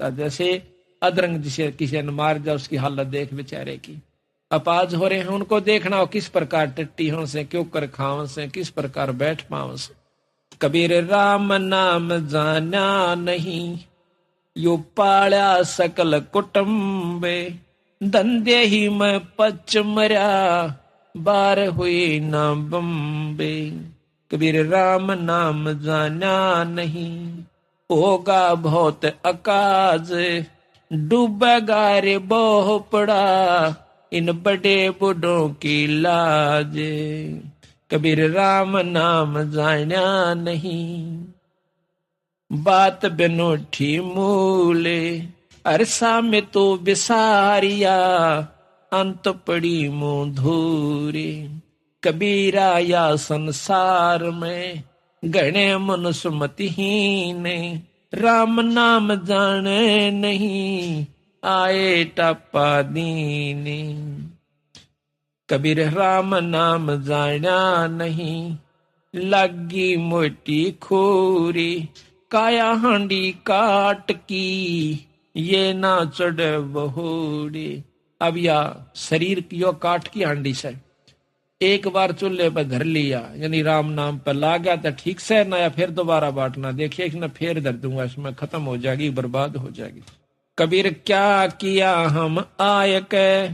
सकता। जैसे अदरंग जिसे किसी ने मार जाए उसकी हालत देख बेचारे की। अपाज हो रहे हैं उनको देखना हो किस प्रकार टट्टी हो से, क्यों कर खाव से, किस प्रकार बैठ पाव से। कबीर राम नाम जाना नहीं, यो पाल्या सकल कुटुंबे, धंधे ही में पच मरा, बार हुई न बम्बे। कबीर राम नाम जाना नहीं, होगा बहुत अकाज, डूबेगा रे बोह पड़ा, इन बड़े बूढ़ों की लाज। कबीर राम नाम जाना नहीं, बात बिनोठी मूले, अरसा में तो बिसारिया, अंत पड़ी मुंह धूरे। कबीरा या संसार में गणे मनुष्य मतिहीन, राम नाम जाने नहीं, आए टापा दीने। कबीर राम नाम जाना नहीं, लगी मोटी खोरी, काया हांडी काट की, ये ना चढ़ बहोड़े। अब या शरीर की यो काट की हांडी से एक बार चूल्हे पर धर लिया, यानी राम नाम पर ला गया तो ठीक से, ना या फिर दोबारा बांटना, देखिए कि ना फिर धर दूंगा, इसमें खत्म हो जाएगी, बर्बाद हो जाएगी। कबीर क्या किया हम आय के,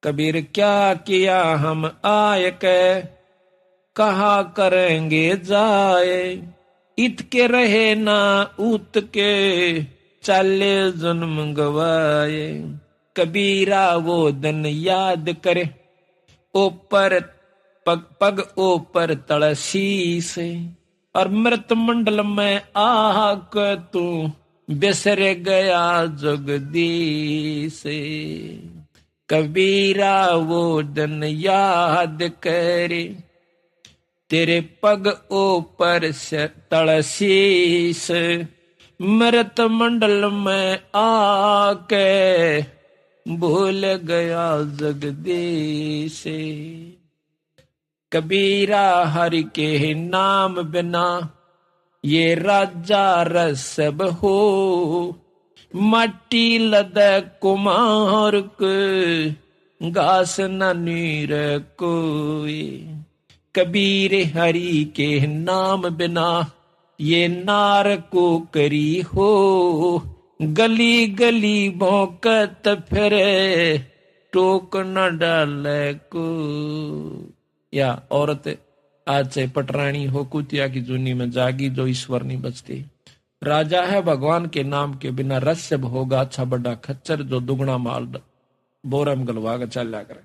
कबीर क्या किया हम आय के, कहा करेंगे जाए, इत के रहे ना उत के, चाले जन्म गवाए। कबीरा वो दिन याद करे, ऊपर पग पग ऊपर तड़सी से, और मृत मंडल में आक तू बिसर गया जगदीश। कबीरा वो दिन याद करे, तेरे पग ऊपर से तड़सीस, मृत मंडल में आके भूल गया जगदीश। कबीरा हरि के नाम बिना ये राजा रसब हो, माटी लद कुमार के घास न नीर कोई। कबीर हरि के नाम बिना ये नार को करी हो, गली गली भौंकत फिरे, टोक न डाले को। या औरत आज से पटरानी हो, कुतिया की जूनी में जागी, जो ईश्वर नहीं बचती। राजा है भगवान के नाम के बिना रस्य होगा, अच्छा बड़ा खच्चर जो दुगना माल बोरम गलवा कर चल करे।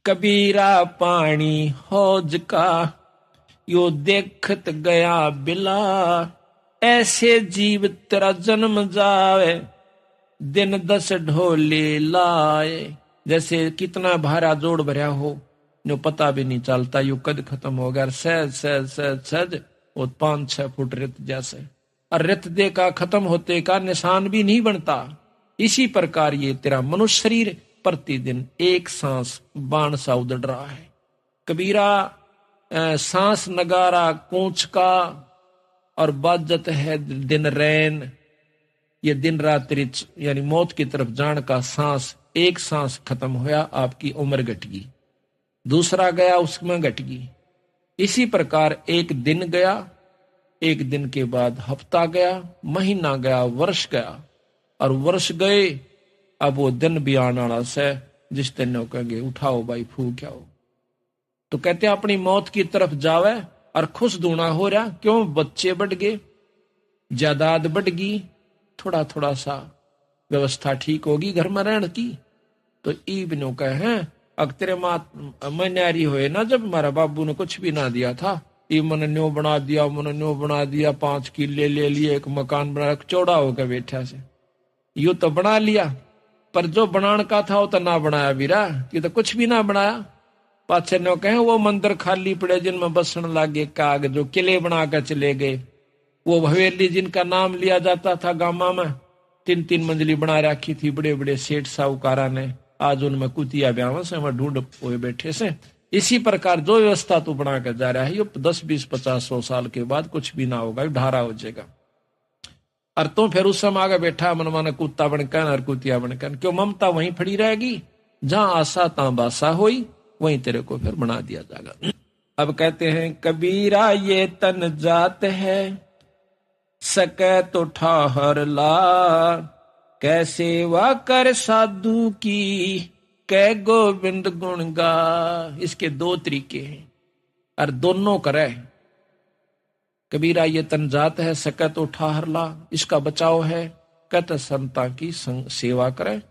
कबीरा पानी हौज का यो देखत गया बिला, ऐसे जीव तेरा जन्म जावे, दिन 10 ढोले लाए। जैसे कितना भारा जोड़ भरा हो, जो पता भी नहीं चलता, यू कद खत्म हो गया। सहज सहज सहज सहज वो 5-6 फुट रेत जैसे, और रेत दे का खत्म होते का निशान भी नहीं बनता। इसी प्रकार ये तेरा मनुष्य शरीर प्रतिदिन एक सांस बाण सा उदड़ रहा है। कबीरा सांस नगारा कूच का, और बाजत है दिन रैन, ये दिन रात्रि यानी मौत की तरफ जान का सांस। एक सांस खत्म होया, आपकी उम्र घट गई, दूसरा गया उसमें घट गई। इसी प्रकार एक दिन गया, एक दिन के बाद हफ्ता गया, महीना गया, वर्ष गया, और वर्ष गए। अब वो दिन भी आने वाला से जिस दिन कहेंगे उठाओ भाई फूक आओ, तो कहते हैं अपनी मौत की तरफ जावे और खुश दूना हो रहा। क्यों? बच्चे बढ़ गए, जायदाद बढ़ गई, थोड़ा थोड़ा सा व्यवस्था ठीक होगी घर में रहने की। तो ईबनो कहे अग तेरे मैं न्यारी हुए ना, जब हमारा बाबू ने कुछ भी ना दिया था, ये मन न्यो बना दिया, मन न्यो बना दिया, 5 किले ले लिए, एक मकान बना, चौड़ा होकर बैठा से यू तो बना लिया, पर जो बनाने का था वो तो ना बनाया वीरा, ये तो कुछ भी ना बनाया। पाछे नो कहे वो मंदिर खाली पड़े जिनमें बसन लागे काग, जो किले बनाकर चले गए। वो हवेली जिनका नाम लिया जाता था गामा में, 3-3 मंजिली बना रखी थी बड़े बड़े सेठ साहूकारा ने, आज उनमें कुतिया ब्याह से ढूंढ हुए बैठे से। इसी प्रकार जो व्यवस्था तू बना कर जा रहा है, ये 10, 20, 50, 100 साल के बाद कुछ भी ना होगा, ढारा हो जाएगा। और तो फिर उस समय आगे बैठा मन माने कुत्ता बनकर और कुतिया बनकर, क्यों ममता वहीं पड़ी रहेगी, जहां आशा तहां बासा होई, वहीं तेरे को फिर बना दिया जाएगा। अब कहते हैं कबीरा ये तन जात है, सके तो ठाहर ला, कैसे वा कर साधु की, कै गोविंद गुण गा। इसके दो तरीके हैं और दोनों करे। कबीरा ये तन जात है, सके तो ठाहर ला, इसका बचाव है, कहते संता की सेवा करे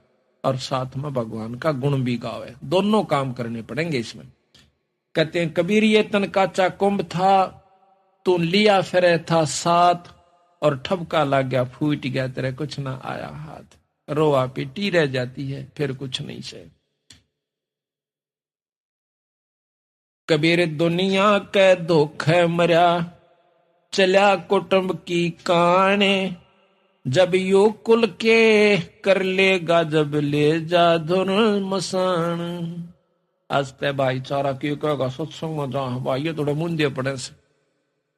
और साथ में भगवान का गुण भी गावे। दोनों काम करने पड़ेंगे इसमें। कहते हैं कबीर ये तन काचा कुंभ था, तू लिया फिरे था साथ, और ठपका लग गया फूट गया तेरे कुछ ना आया हाथ। रोआ पीटी रह जाती है फिर कुछ नहीं से। कबीर दुनिया के धोखे मरिया, चल्या कुटुंब की काने, जब यो कुल के कर लेगा जब ले जा धुन मसान। आज ते भाईचारा क्यों कहेगा सत्संग में जा भाई, ये थोड़े मुंदे पड़े से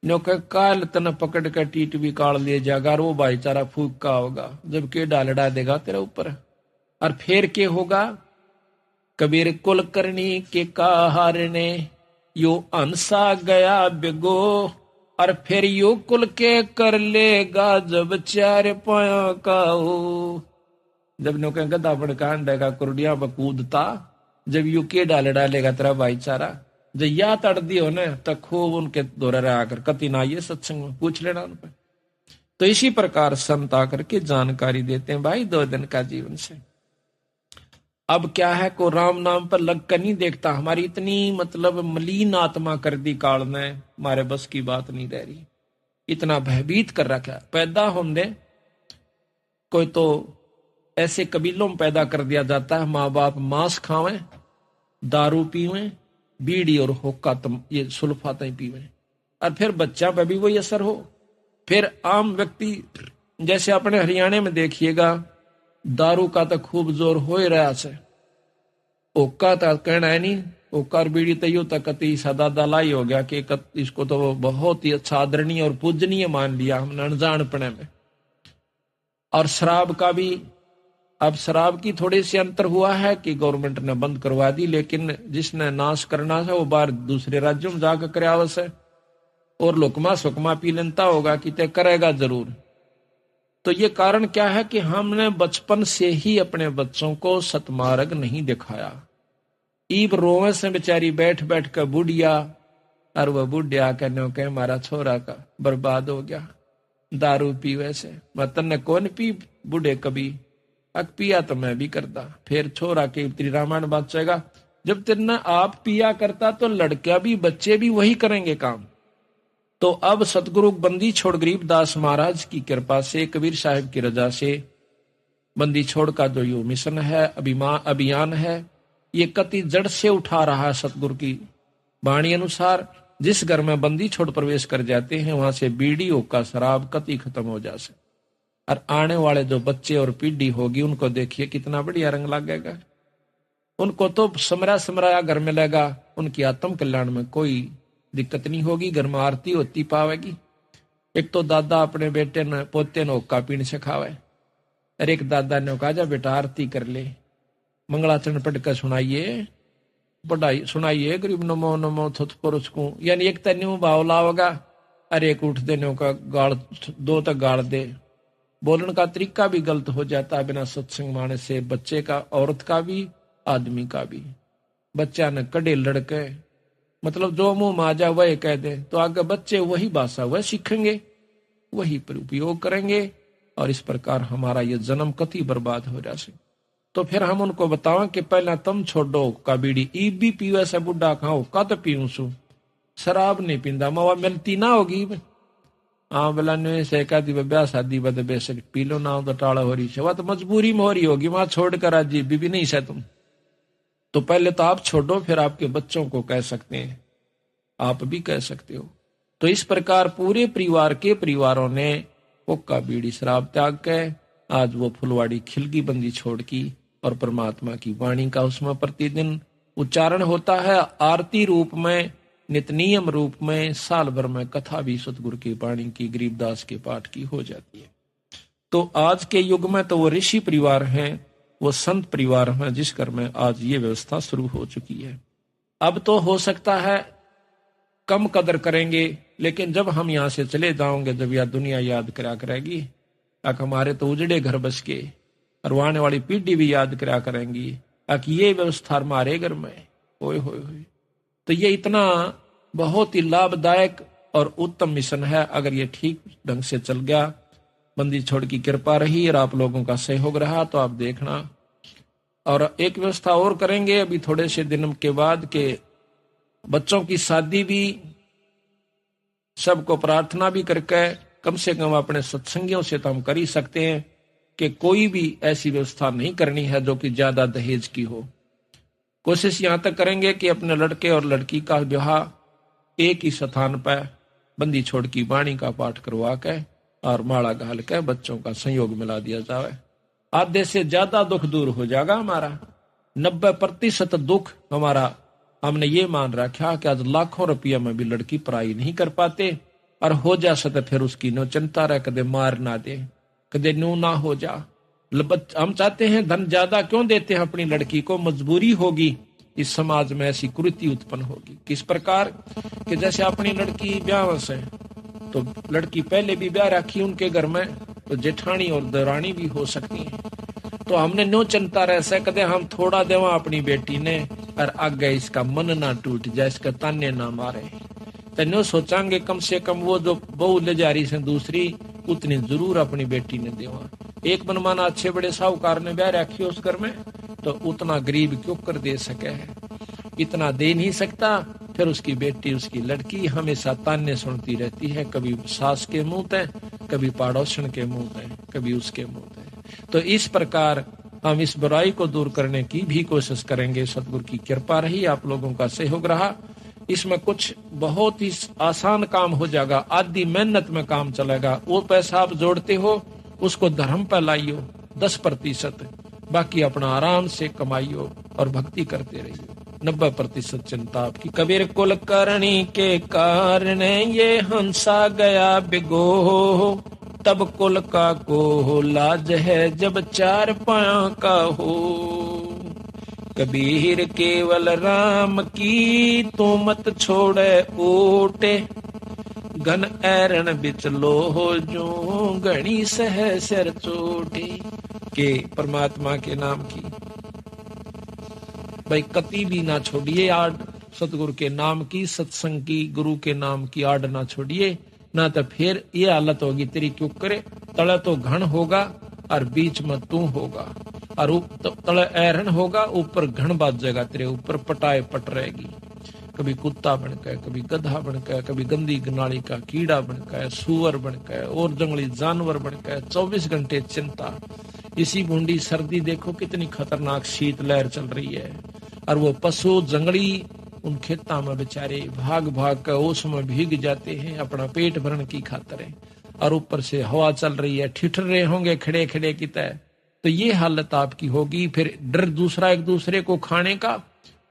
नो के काल तन पकड़ कर टीट भी काल ले जाएगा, और वो भाईचारा फूक का होगा जब के डालडा देगा तेरे ऊपर। और फिर के होगा, कबीर कुल करनी के कहार ने, यो अंसा गया बिगो, और फिर यो कुल के कर लेगा जब चार पाया का हो। जब नो के गदा बड़कान देगा कुरडिया बकूदता, जब यू के डालेगा तेरा भाईचारा, जब या तड़ दियो न तो खूब उनके दौरे आकर कति ना ये सत्संग में पूछ लेना उन पर। तो इसी प्रकार संत आकर के जानकारी देते हैं भाई 2 दिन का जीवन से। अब क्या है, को राम नाम पर लग कर नहीं देखता, हमारी इतनी मतलब मलिन आत्मा कर दी काल ने, हमारे बस की बात नहीं रह रही, इतना भयभीत कर रखा। पैदा होने कोई तो ऐसे कबीलों में पैदा कर दिया जाता है, माँ बाप मांस खावे, दारू पीवे, बीड़ी और हुक्का ये सुल्फातें पीवे, और फिर बच्चा पे भी वही असर हो। फिर आम व्यक्ति जैसे अपने हरियाणा में देखिएगा, दारू का तो खूब जोर हो ही रहा से, हुक्का तो कहना है नहीं, हुक्का और बीड़ी तो यूं तक कति सदा दलाई हो गया कि इसको तो बहुत ही अच्छा आदरणीय और पूजनीय मान लिया हमने अनजानपने में। और शराब का भी, अब शराब की थोड़ी सी अंतर हुआ है कि गवर्नमेंट ने बंद करवा दी, लेकिन जिसने नाश करना था वो बाहर दूसरे राज्यों में जाकर करावस है, और लुकमा सुकमा पी लेता होगा कि ते करेगा जरूर। तो ये कारण क्या है कि हमने बचपन से ही अपने बच्चों को सतमार्ग नहीं दिखाया। ईब रोवे से बेचारी बैठ बैठ कर बुढ़िया, और वह बुढ़िया कहने के हमारा छोरा का बर्बाद हो गया दारू पीवे से। मतन ने कौन पी बूढ़े कभी, अक पिया तो मैं भी करता। फिर छोरा के तेरी रामायण बाँचेगा, जब तेरना आप पिया करता तो लड़कियां भी बच्चे भी वही करेंगे काम। तो अब सतगुरु बंदी छोड़ गरीबदास महाराज की कृपा से, कबीर साहिब की रजा से, बंदी छोड़ का जो यो मिशन है, अभियान है, ये कति जड़ से उठा रहा है। सतगुरु की वाणी अनुसार जिस घर में बंदी छोड़ प्रवेश कर जाते हैं, वहां से बीड़ी हुक्का शराब कति खत्म हो जाए। और आने वाले जो बच्चे और पीढ़ी होगी उनको देखिए कितना बढ़िया रंग लगेगा। उनको तो समरा समराया घर मिलेगा, उनकी आत्म कल्याण में कोई दिक्कत नहीं होगी, घर में आरती होती पावेगी। एक तो दादा अपने बेटे ने पोते ने हुक्का पीने सिखावे, और एक दादा ने कहा जा बेटा आरती कर ले, मंगलाचरण पढ़ कर सुनाइए, पढ़ाई सुनाइए, गरीब नमो नमो थुत पुरुष को, यानी एक तन्यू भाव लाओगा, अरे एक उठ देने का गाड़ दो तक गाड़ दे। बोलने का तरीका भी गलत हो जाता है बिना सत्संग माने से, बच्चे का, औरत का भी, आदमी का भी। बच्चा ने कड़े लड़के मतलब जो मुंह माजा वह कह दे, तो आगे बच्चे वही भाषा वह सीखेंगे, वही पर उपयोग करेंगे, और इस प्रकार हमारा ये जन्म कति बर्बाद हो जाए। तो फिर हम उनको बताओ कि पहला तुम छोड़ो का बीड़ी, ईब भी पीवे से बुढ़ा खाओ का तो पीऊ सू, शराब नहीं पींदा, मवा मिलती ना होगी। हाँ बोला ने से कह दी ब्याह शादी बद बेशक पी लो ना, तो टाड़ा हो रही है, वह तो मजबूरी में हो रही होगी, वहां छोड़कर आज भी नहीं से तुम। तो पहले तो आप छोड़ो, फिर आपके बच्चों को कह सकते हैं, आप भी कह सकते हो। तो इस प्रकार पूरे परिवार के परिवारों ने हुक्का बीड़ी शराब त्याग के आज वो फुलवाड़ी खिलगी बंदी छोड़ की, और परमात्मा की वाणी का उसमें प्रतिदिन उच्चारण होता है आरती रूप में, नितनियम रूप में, साल भर में कथा भी सतगुरु की वाणी की, गरीबदास के पाठ की हो जाती है। तो आज के युग में तो वो ऋषि परिवार हैं, वो संत परिवार हैं, जिस घर में आज ये व्यवस्था शुरू हो चुकी है। अब तो हो सकता है कम कदर करेंगे, लेकिन जब हम यहाँ से चले जाओगे, जब यह दुनिया याद करा करेगी, हमारे तो उजड़े घर बस के, और आने वाली पीढ़ी भी याद करा करेंगी कि ये व्यवस्था हमारे घर में होए होए होए। तो ये इतना बहुत ही लाभदायक और उत्तम मिशन है। अगर ये ठीक ढंग से चल गया, बंदी छोड़ की कृपा रही और आप लोगों का सहयोग रहा, तो आप देखना। और एक व्यवस्था और करेंगे अभी थोड़े से दिन के बाद के बच्चों की शादी भी सबको प्रार्थना भी करके, कम से कम अपने सत्संगियों से तो हम कर ही सकते हैं कि कोई भी ऐसी व्यवस्था नहीं करनी है जो कि ज्यादा दहेज की हो। कोशिश यहां तक करेंगे कि अपने लड़के और लड़की का विवाह एक ही स्थान पर बंदी छोड़ की वाणी का पाठ करवा के और माला घाल के बच्चों का संयोग मिला दिया जाए। आधे से ज्यादा दुख दूर हो जाएगा हमारा। 90% दुख हमारा हमने ये मान रखा कि आज लाखों रुपया में भी लड़की पढ़ाई नहीं कर पाते, और हो जा सके फिर उसकी नो चिंता रहे, कदे मार ना दे, कदे नू ना हो जा। हम चाहते हैं धन ज्यादा क्यों देते हैं अपनी लड़की को, मजबूरी होगी, इस समाज में ऐसी कुरीति उत्पन्न होगी। किस प्रकार कि जैसे अपनी लड़की ब्याह से, तो लड़की पहले भी ब्याह रखी उनके घर में, तो जेठानी और दरानी भी हो सकती है। तो हमने नो चिंता रह से कदे हम थोड़ा देवा अपनी बेटी ने, और आगे इसका मन ना टूट जाए, इसका ताने ना मारे। तो नो सोचांगे कम से कम वो जो बहू ले जा रही से दूसरी, उतनी जरूर अपनी बेटी ने देवा। एक मनमाना अच्छे बड़े साहूकार ने ब्याह रखी उस घर में, तो उतना गरीब क्यों कर दे सके है, इतना दे नहीं सकता। फिर उसकी बेटी, उसकी लड़की हमेशा ताने सुनती रहती है, कभी सास के मुंह ते, कभी पड़ोसन के मुंह ते, कभी उसके मुंह ते। तो इस प्रकार हम इस बुराई को दूर करने की भी कोशिश करेंगे। सतगुरु की कृपा रही, आप लोगों का सहयोग रहा, इसमें कुछ बहुत ही आसान काम हो जाएगा, आधी मेहनत में काम चलेगा। वो पैसा आप जोड़ते हो उसको धर्म पर लाइयो 10%, बाकी अपना आराम से कमाइयो और भक्ति करते रहियो। 90% चिंता आपकी। कबीर कुल करणी के कारण ये हंसा गया बिगो, तब कुल का को लाज है जब चार पाया का हो। कबीर केवल राम की तू मत छोड़े ओटे, घन ऐरण बिच लो जो घनी सह सिर चोटे। के परमात्मा के नाम की भाई कति भी ना छोड़िए आड़, सतगुरु के नाम की, सत्संग की, गुरु के नाम की आड़ ना छोड़िए, ना तो फिर ये हालत होगी तेरी क्यों करे। तले तो घन होगा और बीच में तू होगा, और तले ऐरण होगा, ऊपर घन बाजेगा तेरे ऊपर, पटाए पट रहेगी। कभी कुत्ता बनकर, कभी गधा बनकर, कभी गंदी नाली का कीड़ा बनकर, सुअर बनकर और जंगली जानवर बनकर, 24 घंटे चिंता। इसी बूंदी सर्दी देखो कितनी खतरनाक शीत लहर चल रही है, और वो पशु जंगली उन खेतों में बेचारे भाग भाग कर ओस में भीग जाते हैं अपना पेट भरने की खातिर, और ऊपर से हवा चल रही है, ठिठुर रहे होंगे खड़े खड़े की तरह। तो ये हालत आपकी होगी। फिर डर दूसरा एक दूसरे को खाने का,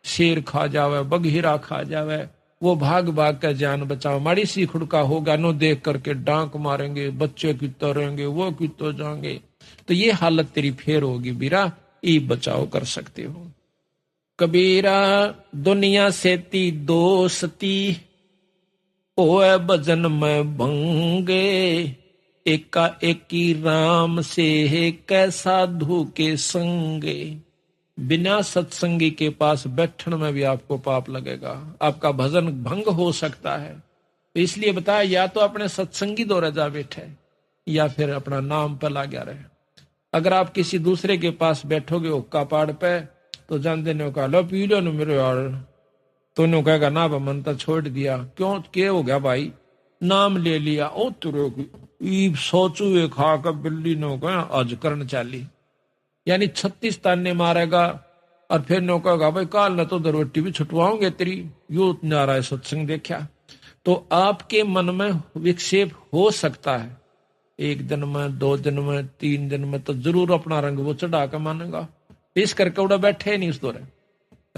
शेर खा जावे, बघीरा खा जावे, वो भाग भाग कर जान बचाओ। माड़ी सी खुड़का होगा नो देख करके डांक मारेंगे, बच्चे कितो रहेंगे, वो कितो जाएंगे। तो ये हालत तेरी फेर होगी बीरा, ई बचाव कर सकते हो। कबीरा दुनिया से ती दोस्ती, ओए भजन में भंगे, एका एकी राम से है कैसा साधु के संगे। बिना सत्संगी के पास बैठने में भी आपको पाप लगेगा, आपका भजन भंग हो सकता है। तो इसलिए बताया, या तो अपने सत्संगी दौरे जा बैठे, या फिर अपना नाम पर ला गया रहे। अगर आप किसी दूसरे के पास बैठोगे हुक्का पाड़ पे, तो जानते ने कहा लो पी लो मेरे यार, तो उन्होंने कहेगा ना मन तो छोड़ दिया। क्यों क्या हो गया भाई, नाम ले लिया, ओ तुरे सोचू खा कर बिल्ली ने कहा आज करण चाली, यानी 36 ताने मारेगा। और फिर नो कहेगा भाई काल न तो दरवट्टी भी छुटवाओगे तेरी, यू नाराय सत्संग देखा। तो आपके मन में विक्षेप हो सकता है, 1 दिन में, 2 दिन में, 3 दिन में, तो जरूर अपना रंग वो चढ़ा कर मानेगा। इस करके उड़ा बैठे नहीं उस दौरे,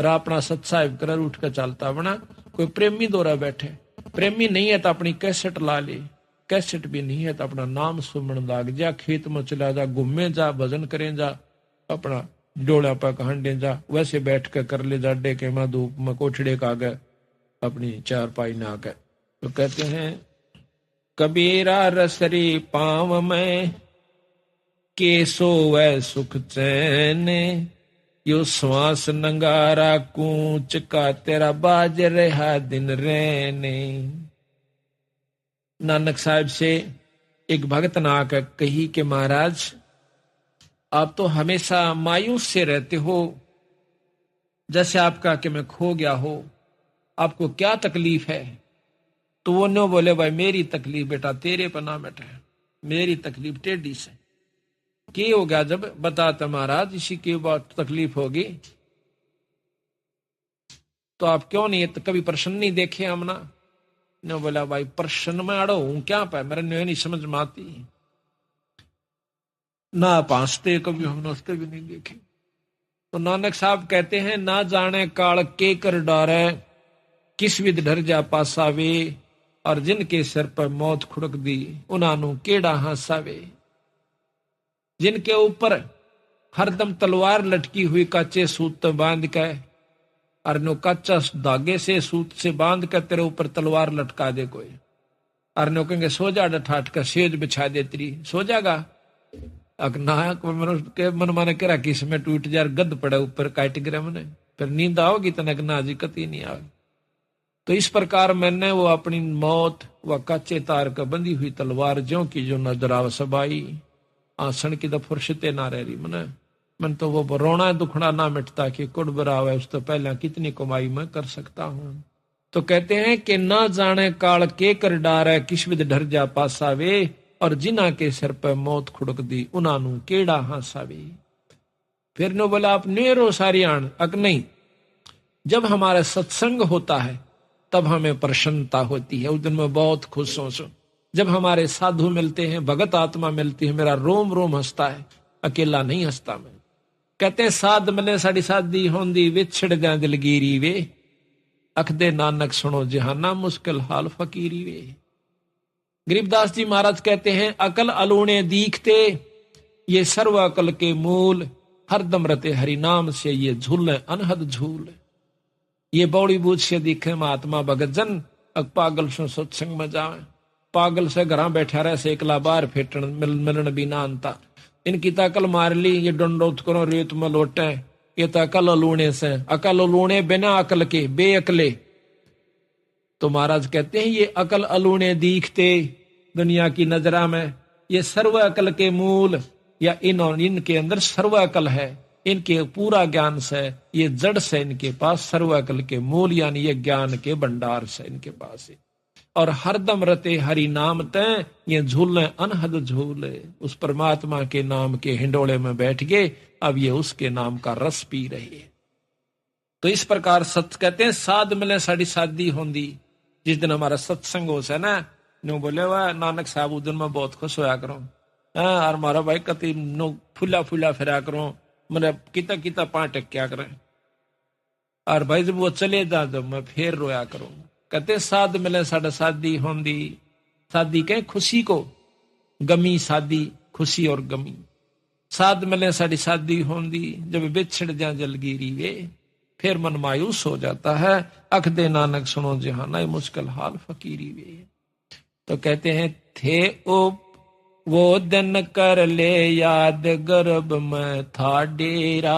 अपना सत्साहिब कर उठ कर चलता बना। कोई प्रेमी दोरा बैठे, प्रेमी नहीं है तो अपनी कैसेट ला ले, कैसेट भी नहीं है तो अपना नाम सुमन लाग जा, खेत में चला जा, घूमे जा, भजन करें जा, अपना डोला पर हंडे जा, वैसे बैठ कर ले जा, डे के में धूप में कोठड़े का गए अपनी चारपाई ना गए। तो कहते हैं कबीरा रसरी पाव में के सोवै सुख चैन, यो श्वास नंगारा कूच का तेरा बाज रहा दिन रहने। नानक साहब से एक भगत ने आकर कही कि महाराज आप तो हमेशा मायूस से रहते हो, जैसे आपका कि मैं खो गया हो, आपको क्या तकलीफ है? तो वो नो बोले भाई मेरी तकलीफ बेटा तेरे पर ना बैठे, मेरी तकलीफ टेढ़ी से। क्या हो गया? जब बताते महाराज इसी की बात तकलीफ होगी तो आप क्यों नहीं कभी प्रश्न नहीं देखे हमना? ने बोला भाई प्रश्न में अड़ो हूं क्या पे, मेरे नहीं समझ में आती ना, पांचते कभी हम नस्ते भी नहीं देखे। तो नानक साहब कहते हैं ना जाने काल के कर डारे, किस विध डर जा पासावे, और जिनके सिर पर मौत खुड़क दी उन्हां केड़ा हंसावे। जिनके ऊपर हरदम तलवार लटकी हुई काचे सूत बांध के, और नो कच्चा धागे से सूत से बांध कर तेरे ऊपर तलवार लटका दे कोई, और नो कहेंगे सो जा डठाट का सेज बिछा दे तेरी, सो जागा? के मन माने करा किस में टूट जा, गद पड़े ऊपर काट गिरा मने, फिर नींद आओगी तनक ना जी कती नहीं आओगी। तो इस प्रकार मैंने वो अपनी मौत व कच्चे तार का बंधी हुई तलवार ज्यों की जो नजर आव सबाई, आसन की तो फुर्सते ना रह रही मन तो वो रोना दुखना ना मिटता कि कुड़ बरावे उस तो पहले कितनी कमाई मैं कर सकता हूं। तो कहते हैं कि ना जाने काल के कर डारे, किस विध डर जा पासावे, और जिना के सिर पर मौत खुड़क दी उन्हां केड़ा हंसावे। फिर नो बोला आप नेरो सारियाण अक नहीं, जब हमारा सत्संग होता है तब हमें प्रसन्नता होती है, उस दिन मैं बहुत खुश हूं। जब हमारे साधु मिलते हैं, भगत आत्मा मिलती है, मेरा रोम रोम हंसता है, अकेला नहीं हंसता मैं। कहते हैं साध मिले साड़ी शादी होंदी, विछड़ जा दिलगीरी वे, अखदे नानक सुनो जहाना मुश्किल हाल फकीरी वे। गरीबदास जी महाराज कहते हैं अकल अलूणे दीखते, ये सर्व अकल के मूल, हरदम रते हरि नाम से ये झूल अनहद झूल। ये बौड़ी बूझ से दिखे महात्मा भगत जन, अक पागल सो सत्संग में जावे, पागल से घर बैठा रहे से एकला बार फेटन मिलन बिना अंता। इनकी तकल मार ली, ये डंडोत करो रेत में लोटे, ये तो अकल लूणे से, अकल लूणे बिना अकल के बेअकले। तो महाराज कहते हैं ये अकल अलूणे दीखते दुनिया की नजरा में, ये सर्व अकल के मूल, या इनके अंदर सर्व अकल है, इनके पूरा ज्ञान से, ये जड़ से इनके पास सर्व अकल के मूल यानी ये ज्ञान के भंडार से इनके पास है। और हरदम रते हरि नाम तय, ये झूले अनहद झूले, उस परमात्मा के नाम के हिंडोले में बैठ गए, अब ये उसके नाम का रस पी रहे हैं। तो इस प्रकार सत्य कहते हैं साध मिले साड़ी शादी होंदी, जिस दिन हमारा सत्संग हो से ना, नो बोले वाह नानक साहब उस दिन मैं बहुत खुश होया करूं, और मारा भाई कति नो फुला फुला फिरा करूं, मैंने किता किता पांच टक्या करें, और भाई जब वो चले जा जब मैं फिर रोया करूं। कहते साध मिले साढ़े शादी होंदी, शादी कहे खुशी को, गमी शादी खुशी और गमी, साध मिले साड़ी शादी होंदी, जब बिछड़ जा जलगीरी वे, फिर मन मायूस हो जाता है, अख दे नानक सुनो जहाना मुश्किल हाल फकीरी वे। तो कहते हैं थे ओ वो दिन कर ले याद, गर्भ में था डेरा,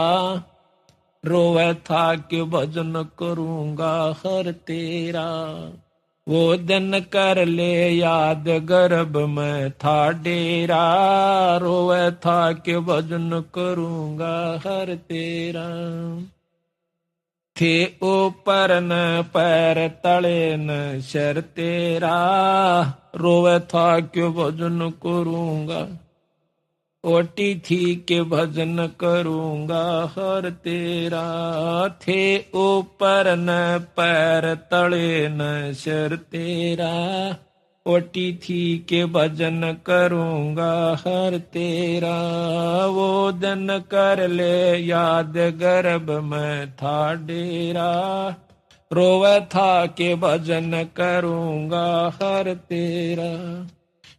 रोवे था कि भजन करूंगा हर तेरा। वो दिन कर ले याद, गर्भ में था डेरा, रोवे था कि भजन करूंगा हर तेरा। थे ऊपर न पैर तले न शर तेरा, रोवे था कि भजन करूंगा, ओटी थी के भजन करूंगा हर तेरा। थे ऊपर न पैर तले न शर तेरा, ओटी थी के भजन करूंगा हर तेरा। वो दिन कर ले याद गर्भ में था डेरा, रोवे था के भजन करूंगा हर तेरा।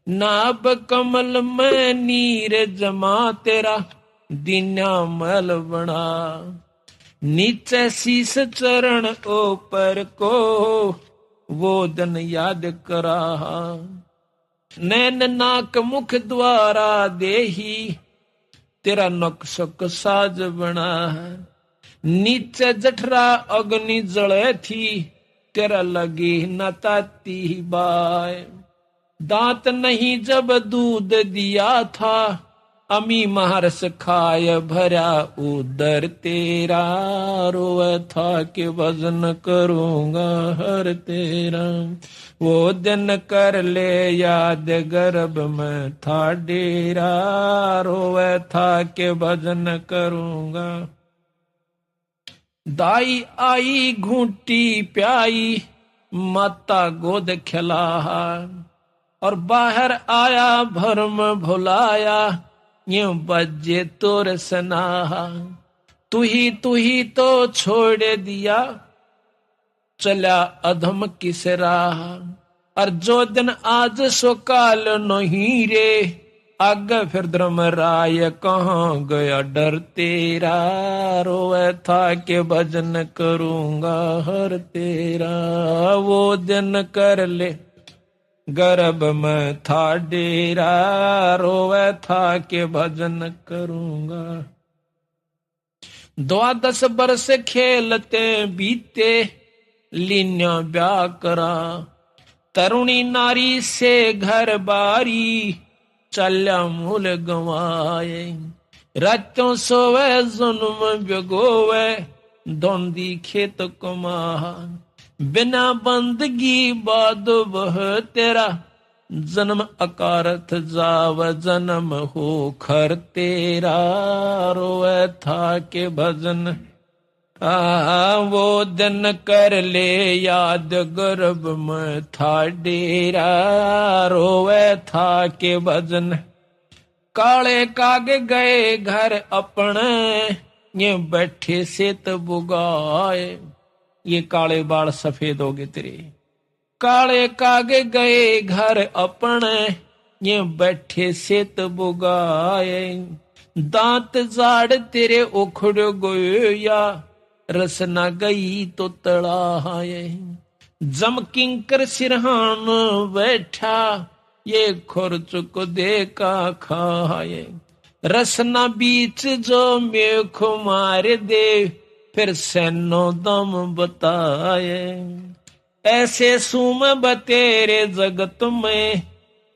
नाभ कमल में नीर जमा तेरा, दीना मल बना। नीचे शीस चरण ऊपर को, वो दिन याद करा। नैन नाक मुख द्वारा देही, तेरा नक्शक साज बना। नीचे जठरा अग्नि जले थी, तेरा लगी न ताती बाय। दांत नहीं जब दूध दिया था, अमी महर्ष खाय भरा उदर तेरा। रोवे था के भजन करूंगा हर तेरा। वो दिन कर ले याद गर्भ में था डेरा, रोवे था के भजन करूंगा। दाई आई घूंटी प्याई, माता गोद खिला। और बाहर आया भरम भुलाया, यूं बजे तोर सनाहा। तू ही तो छोड़ दिया, चला अधम किस राह। और जो दिन आज सो काल नहीं रे, आगे फिर धर्म राय कहाँ गया डर तेरा। रोवे था के भजन करूंगा हर तेरा। वो दिन कर ले गर्भ में था डेरा, रोवे था के भजन करूंगा। 12 बरस खेलते बीते, लीन्या ब्याह करा। तरुणी नारी से घर बारी, चल्या मूल गंवाए। रातों सोवे जुल्म बिगोवे, धोंदी खेत कमा। बिना बंदगी बाद वह तेरा, जन्म अकारथ जाव जन्म हो खर तेरा। रोवे था के भजन वो दिन कर ले याद गर्भ में था डेरा। रोवे था के भजन। काले कागे गए घर अपने, ये बैठे से तो बुगाए। ये काले बाल सफेद हो गए तेरे। काले कागे गए घर अपने, ये बैठे से तो बुगाए। दांत जाड़ तेरे उखड़ गए या, रसना गई तो तड़ाए। जम किंकर सिरहान बैठा, ये खुरच को देखा खाए। रसना बीच जो मेख मार दे, फिर सैनो दम बताए। ऐसे सुम बतेरे जगत में,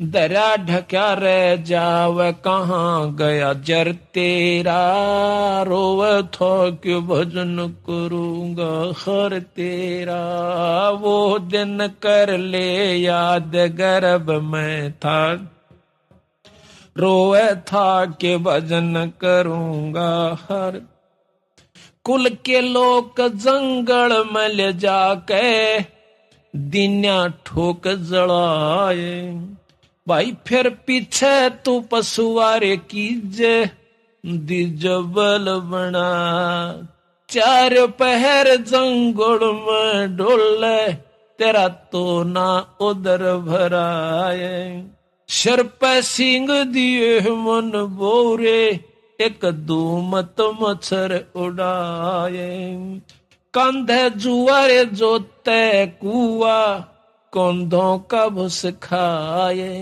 दरा ढक्या रह जाव कहाँ गया जर तेरा। रोव थो क्यों भजन करूंगा हर तेरा। वो दिन कर ले याद गर्भ में था, रोवे था के भजन करूंगा हर। कुल के लोग जंगल में ले जाके, दिन्या ठोक जड़ाए। भाई फिर पीछे तू पशुआरे कीजे, दिजबल बना। चार पहर जंगल में डोले, तेरा तो ना उधर भराए। सिर पे सिंग दिए मन बोरे, एक दूमत मच्छर उड़ाए। कंधे जुआरे जोते कुआ, कंधों का भुस खाए।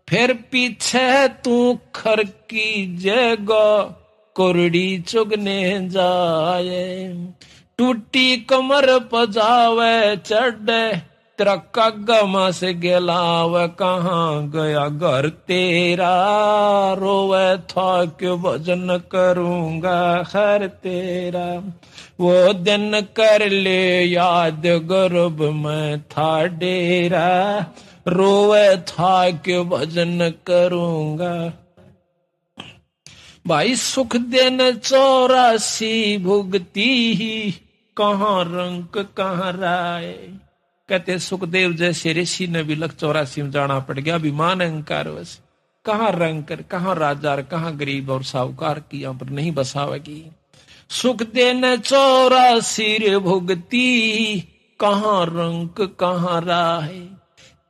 फिर पीछे तू खरकी जगो, कुरड़ी चुगने जाए। टूटी कमर पजावे चढ़े, तेरा कगमा से गिलाव कहाँ गया घर तेरा। रोवे था क्यों भजन करूंगा हर तेरा। वो दिन कर ले याद गर्भ में था डेरा। रोवे था क्यों भजन करूंगा। भाई सुख दिन 84 भुगती ही, कहाँ रंक कहाँ राय। कहते सुखदेव जैसे ऋषि ने भी लख 84 में जाना पड़ गया। अभिमान अहंकार वैसे कहाँ रंग कर, कहाँ राजा, कहाँ गरीब और साहूकार की यहाँ पर नहीं बसावेगी। सुख देने 84 भुगती, कहाँ रंक कहाँ राह,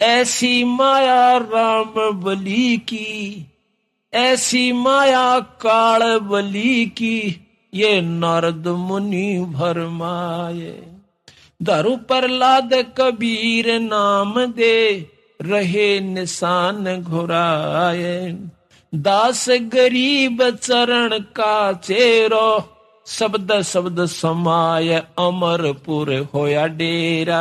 ऐसी माया राम बली की, ऐसी माया काल बली की, ये नारद मुनि भरमाए। धरु प्रहलाद कबीर नाम दे, रहे निशान घुराए। दास गरीब चरण का चेरो, शब्द शब्द समाय अमरपुर होया डेरा।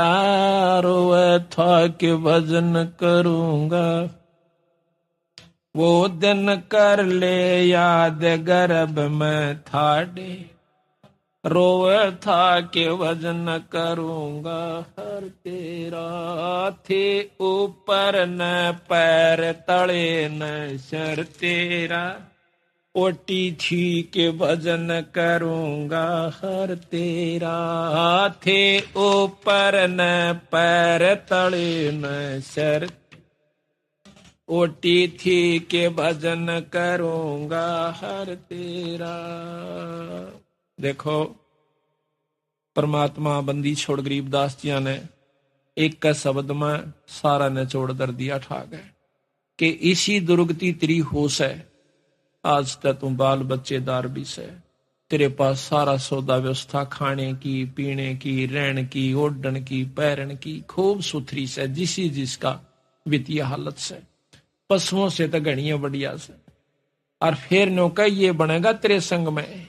रोए था के भजन करूंगा, वो दिन कर ले याद गर्भ में थाड़े। रोए था के भजन करूंगा हर तेरा, थे ऊपर न पैर तले न सर तेरा। ओटी थी के भजन करूंगा हर तेरा, थे ऊपर न पैर तले न सर। ओटी थी के भजन करूंगा हर तेरा। देखो परमात्मा बंदी छोड़ गरीबदास जी ने एक का शब्द में सारा निचोड़ दर दिया ठाक है कि इसी दुर्गति तेरी होश है। आज तक तू बाल बच्चेदार भी से, तेरे पास सारा सौदा व्यवस्था खाने की, पीने की, रहने की, ओढ़न की, पैरन की खूब सुथरी से, जिसी जिसका वित्तीय हालत से, पशुओं से तो घड़ियां बढ़िया से। और फिर नौका ये बनेगा तेरे संग में।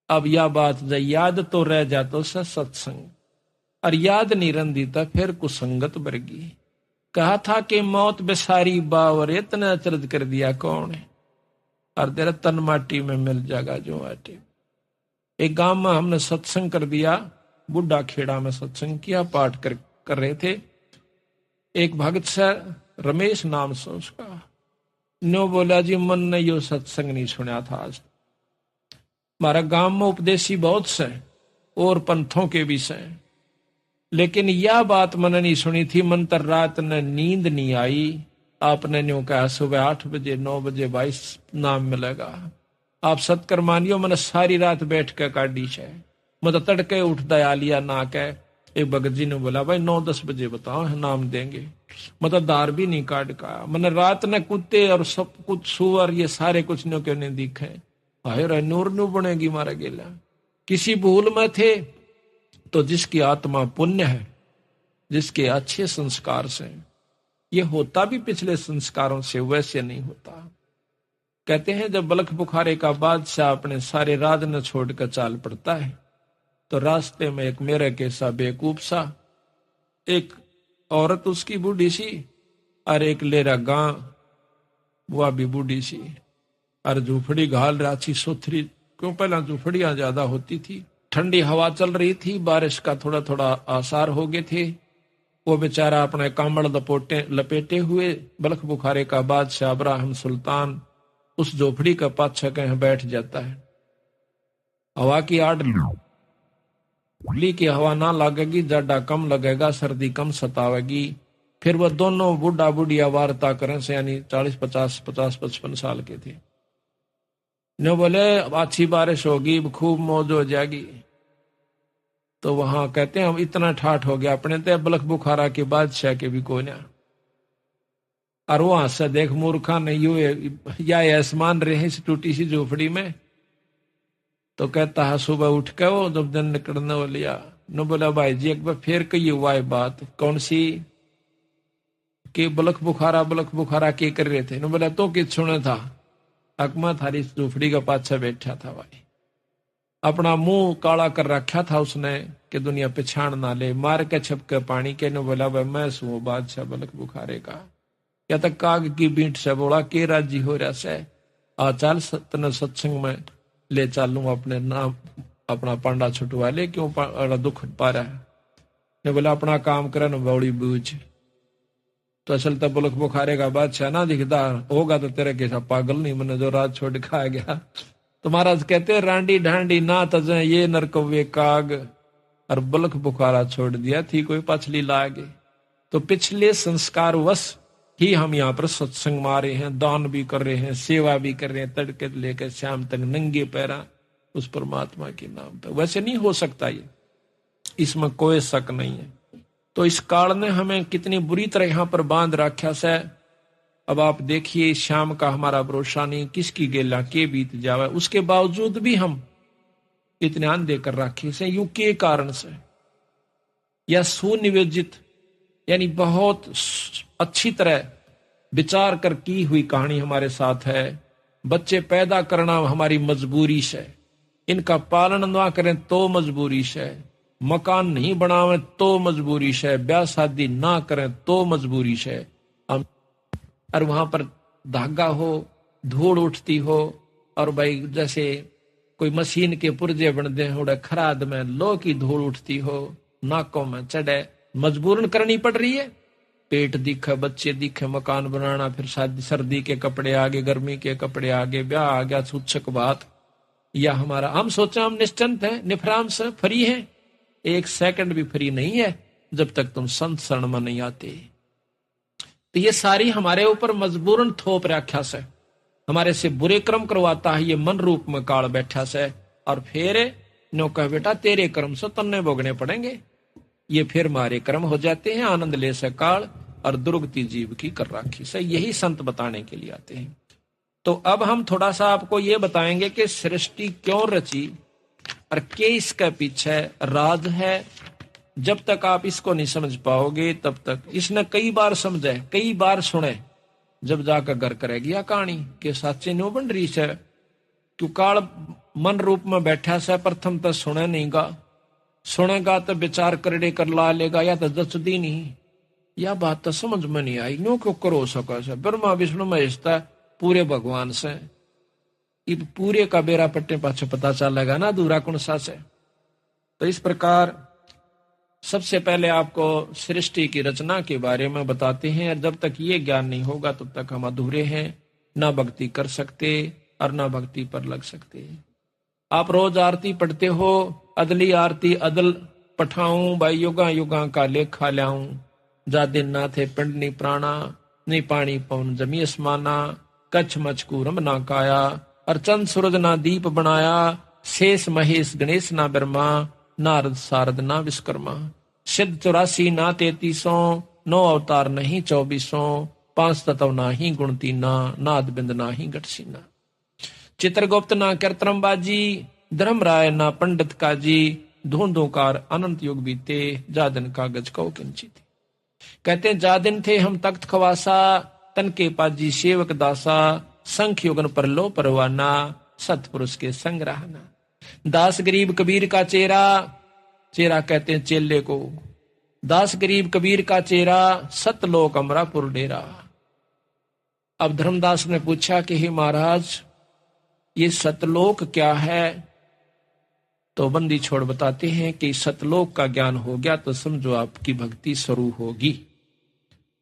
अब यह बात जब याद तो रह जातो से सत्संग, और याद नहीं रंदी तो फिर कुसंगत बरगी। कहा था कि मौत बेसारी बावर, इतना अचरज कर दिया कौन है, और तेरा तन माटी में मिल जाएगा जो आटे। एक गांव में हमने सत्संग कर दिया, बुढ़ा खेड़ा में सत्संग किया, पाठ कर रहे थे। एक भगत से रमेश नाम से उसका, नो बोला जी मन ने यो सत्संग नहीं सुना था आज। हमारा गांव में उपदेशी बहुत से और पंथों के भी से, लेकिन यह बात मैंने नहीं सुनी थी। मन तर रात ने नींद नहीं आई। आपने न्यू कहा सुबह 8 बजे 9 बजे 22 नाम मिलेगा। आप सत्कर मानियो, मैंने सारी रात बैठ के काटी है। मतलब तड़के उठ दया लिया ना कह। एक भगत जी ने बोला भाई 9-10 बजे बताओ नाम देंगे। मतलब दार भी नहीं काट का। मैंने रात ने कुत्ते और सब कुछ सुअर ये सारे कुछ न्यू क्यों नहीं दिखे। हाय नूर नू बनेगी मारा गेला। किसी भूल में थे तो जिसकी आत्मा पुण्य है, जिसके अच्छे संस्कार से, ये होता भी पिछले संस्कारों से, वैसे नहीं होता। कहते हैं जब बलख बुखारे का बादशाह अपने सारे राज न छोड़कर चाल पड़ता है तो रास्ते में एक मेरे के सा बेवकूफ सा, एक औरत उसकी बूढ़ी सी और एक लेरा गां वह भी बूढ़ी सी, और झूपड़ी घाल राची सोथरी, क्यों पहला झूपड़ियां ज्यादा होती थी। ठंडी हवा चल रही थी, बारिश का थोड़ा थोड़ा आसार हो गए थे। वो बेचारा अपने कामड़ लपेटे हुए बलख बुखारे का बादशाह इब्राहिम सुल्तान उस झोपड़ी का पाछा कहीं बैठ जाता है। हवा की आड़ ली की हवा ना लगेगी, जाडा कम लगेगा, सर्दी कम सतावेगी। फिर वह दोनों बूढ़ा बुढ़िया वार्ता करें से, यानी 40-50-55 साल के थे। न बोले अच्छी बारिश होगी, खूब मौज हो जाएगी। तो वहां कहते हैं हम इतना ठाठ हो गया अपने ते बलख बुखारा के बादशाह के भी कोई ना। और वहां से देख मूर्खा नहीं हुए या आसमान रहे इस टूटी सी झोपड़ी में। तो कहता है सुबह उठ के वो जब दिन निकलने वो लिया न बोला भाई जी एक बार फिर कही हुआ है बात कौन सी कि बलख बुखारा के कर रहे थे। न बोला तो किस सुना था, अकमा थारी झोपड़ी का पाछा बैठा था भाई, अपना मुंह काला कर रखा था उसने कि दुनिया पहचान ना ले, मार के छपके पानी के। न बोला भाई मैं सू बादशाह बलख बुखारे का, या तक काग की बीट से बोला के राजी हो रहा से आ चल तने सत्संग में ले चालू, अपने नाम अपना पांडा छुटवा ले, क्यों दुख पा रहा है। ने बोला अपना काम करे न बौड़ी बूझ। तो असल तब बलख बुखारे का बादशाह ना दिखता होगा तो तेरे के साथ पागल नहीं, मैंने जो रात छोड़ के आ गया। तो महाराज कहते रांडी ढांडी ना तजे ये नरकवे काग, और बलख बुखारा छोड़ दिया थी कोई पछली लागे। तो पिछले संस्कार वश ही हम यहाँ पर सत्संग में आ रहे हैं, दान भी कर रहे हैं, सेवा भी कर रहे हैं, तड़के लेकर शाम तक नंगे पैरा उस परमात्मा के नाम पर। वैसे नहीं हो सकता ये, इसमें कोई शक नहीं है। तो इस काल ने हमें कितनी बुरी तरह यहाँ पर बांध रखा से। अब आप देखिए, शाम का हमारा भरोसा नहीं, किसकी गेला के बीत जावे, उसके बावजूद भी हम इतने अंधे कर रखे से। यू के कारण से, या सुनियोजित यानी बहुत अच्छी तरह विचार कर की हुई कहानी हमारे साथ है। बच्चे पैदा करना हमारी मजबूरी से, इनका पालन ना करें तो मजबूरी से, मकान नहीं बनावे तो मजबूरी से, ब्याह शादी ना करें तो मजबूरी से। और वहां पर धागा हो, धूल उठती हो, और भाई जैसे कोई मशीन के पुर्जे बन दे उड़े खराद में लो की धूल उठती हो, नाकों में चढ़े, मजबूरन करनी पड़ रही है। पेट दिखे, बच्चे दिखे, मकान बनाना, फिर शादी, सर्दी के कपड़े आगे, गर्मी के कपड़े आगे, ब्याह आ गया, सूचक बात। या हमारा हम सोचे हम निश्चिंत हैं, निफराम से फ्री हैं, एक सेकंड भी फ्री नहीं है जब तक तुम संत शरण में नहीं आते। तो ये सारी हमारे ऊपर मजबूरन थोप रखा से, हमारे से बुरे कर्म करवाता है ये मन रूप में काल बैठा से। और फिर नो कह बेटा तेरे कर्म से तन्ने भोगने पड़ेंगे। ये फिर मारे कर्म हो जाते हैं, आनंद ले से काल और दुर्गति जीव की कर राखी से। यही संत बताने के लिए आते हैं। तो अब हम थोड़ा सा आपको ये बताएंगे कि सृष्टि क्यों रची और के इसके पीछे राज है। जब तक आप इसको नहीं समझ पाओगे तब तक, इसने कई बार समझे, कई बार सुने, जब जाकर घर करेगी या कहानी के साचे नो बन रही से। क्यों काल मन रूप में बैठा से, प्रथम तो सुने नहीं गा, सुनेगा तो विचार करड़े कर ला लेगा, या तो जचदी नहीं, या बात तो समझ में नहीं आई। नो क्यों करो सका से, ब्रह्मा विष्णु महेश पूरे भगवान से, ये पूरे का बेरा पट्टे पाछे पता चलेगा ना दूरा कौन सा से। तो इस प्रकार सबसे पहले आपको सृष्टि की रचना के बारे में बताते हैं। जब तक ये ज्ञान नहीं होगा तब तक हम अधूरे हैं, ना भक्ति कर सकते और ना भक्ति पर लग सकते। आप रोज आरती पढ़ते हो, अदली आरती अदल पठाऊं, भाई युगा युगा का लेखा ल्याऊं, जा दिन ना थे पिंड नी प्राणा, नहीं पानी पवन जमी असमाना, कच्छ मचकूरम ना काया, और चंद सूरज ना दीप बनाया, शेष महेश गणेश ना ब्रह्मा, नारद सारद ना विश्वकर्मा, सिद्ध 84 ना 33, 9 अवतार नहीं 24, 5 तत्व ना ही गुण तीना, नाद बिंद ना ही गटसीना, चित्रगुप्त ना कीर्तनबाजी, धर्मराय ना पंडित काजी, धूंधोकार अनंत युग बीते, जा दिन कागज कौ किंचित। कहते हैं जा दिन थे हम तख्त खवासा, तन के पाजी सेवक दासा, संख युगन पर लो परवाना, सतपुरुष के संग रहना। दास गरीब कबीर का चेहरा, चेहरा कहते हैं चेले को, दास गरीब कबीर का चेहरा, सतलोक अमरापुर डेरा। अब धर्मदास ने पूछा कि हे महाराज ये सतलोक क्या है? तो बंदी छोड़ बताते हैं कि सतलोक का ज्ञान हो गया तो समझो आपकी भक्ति शुरू होगी।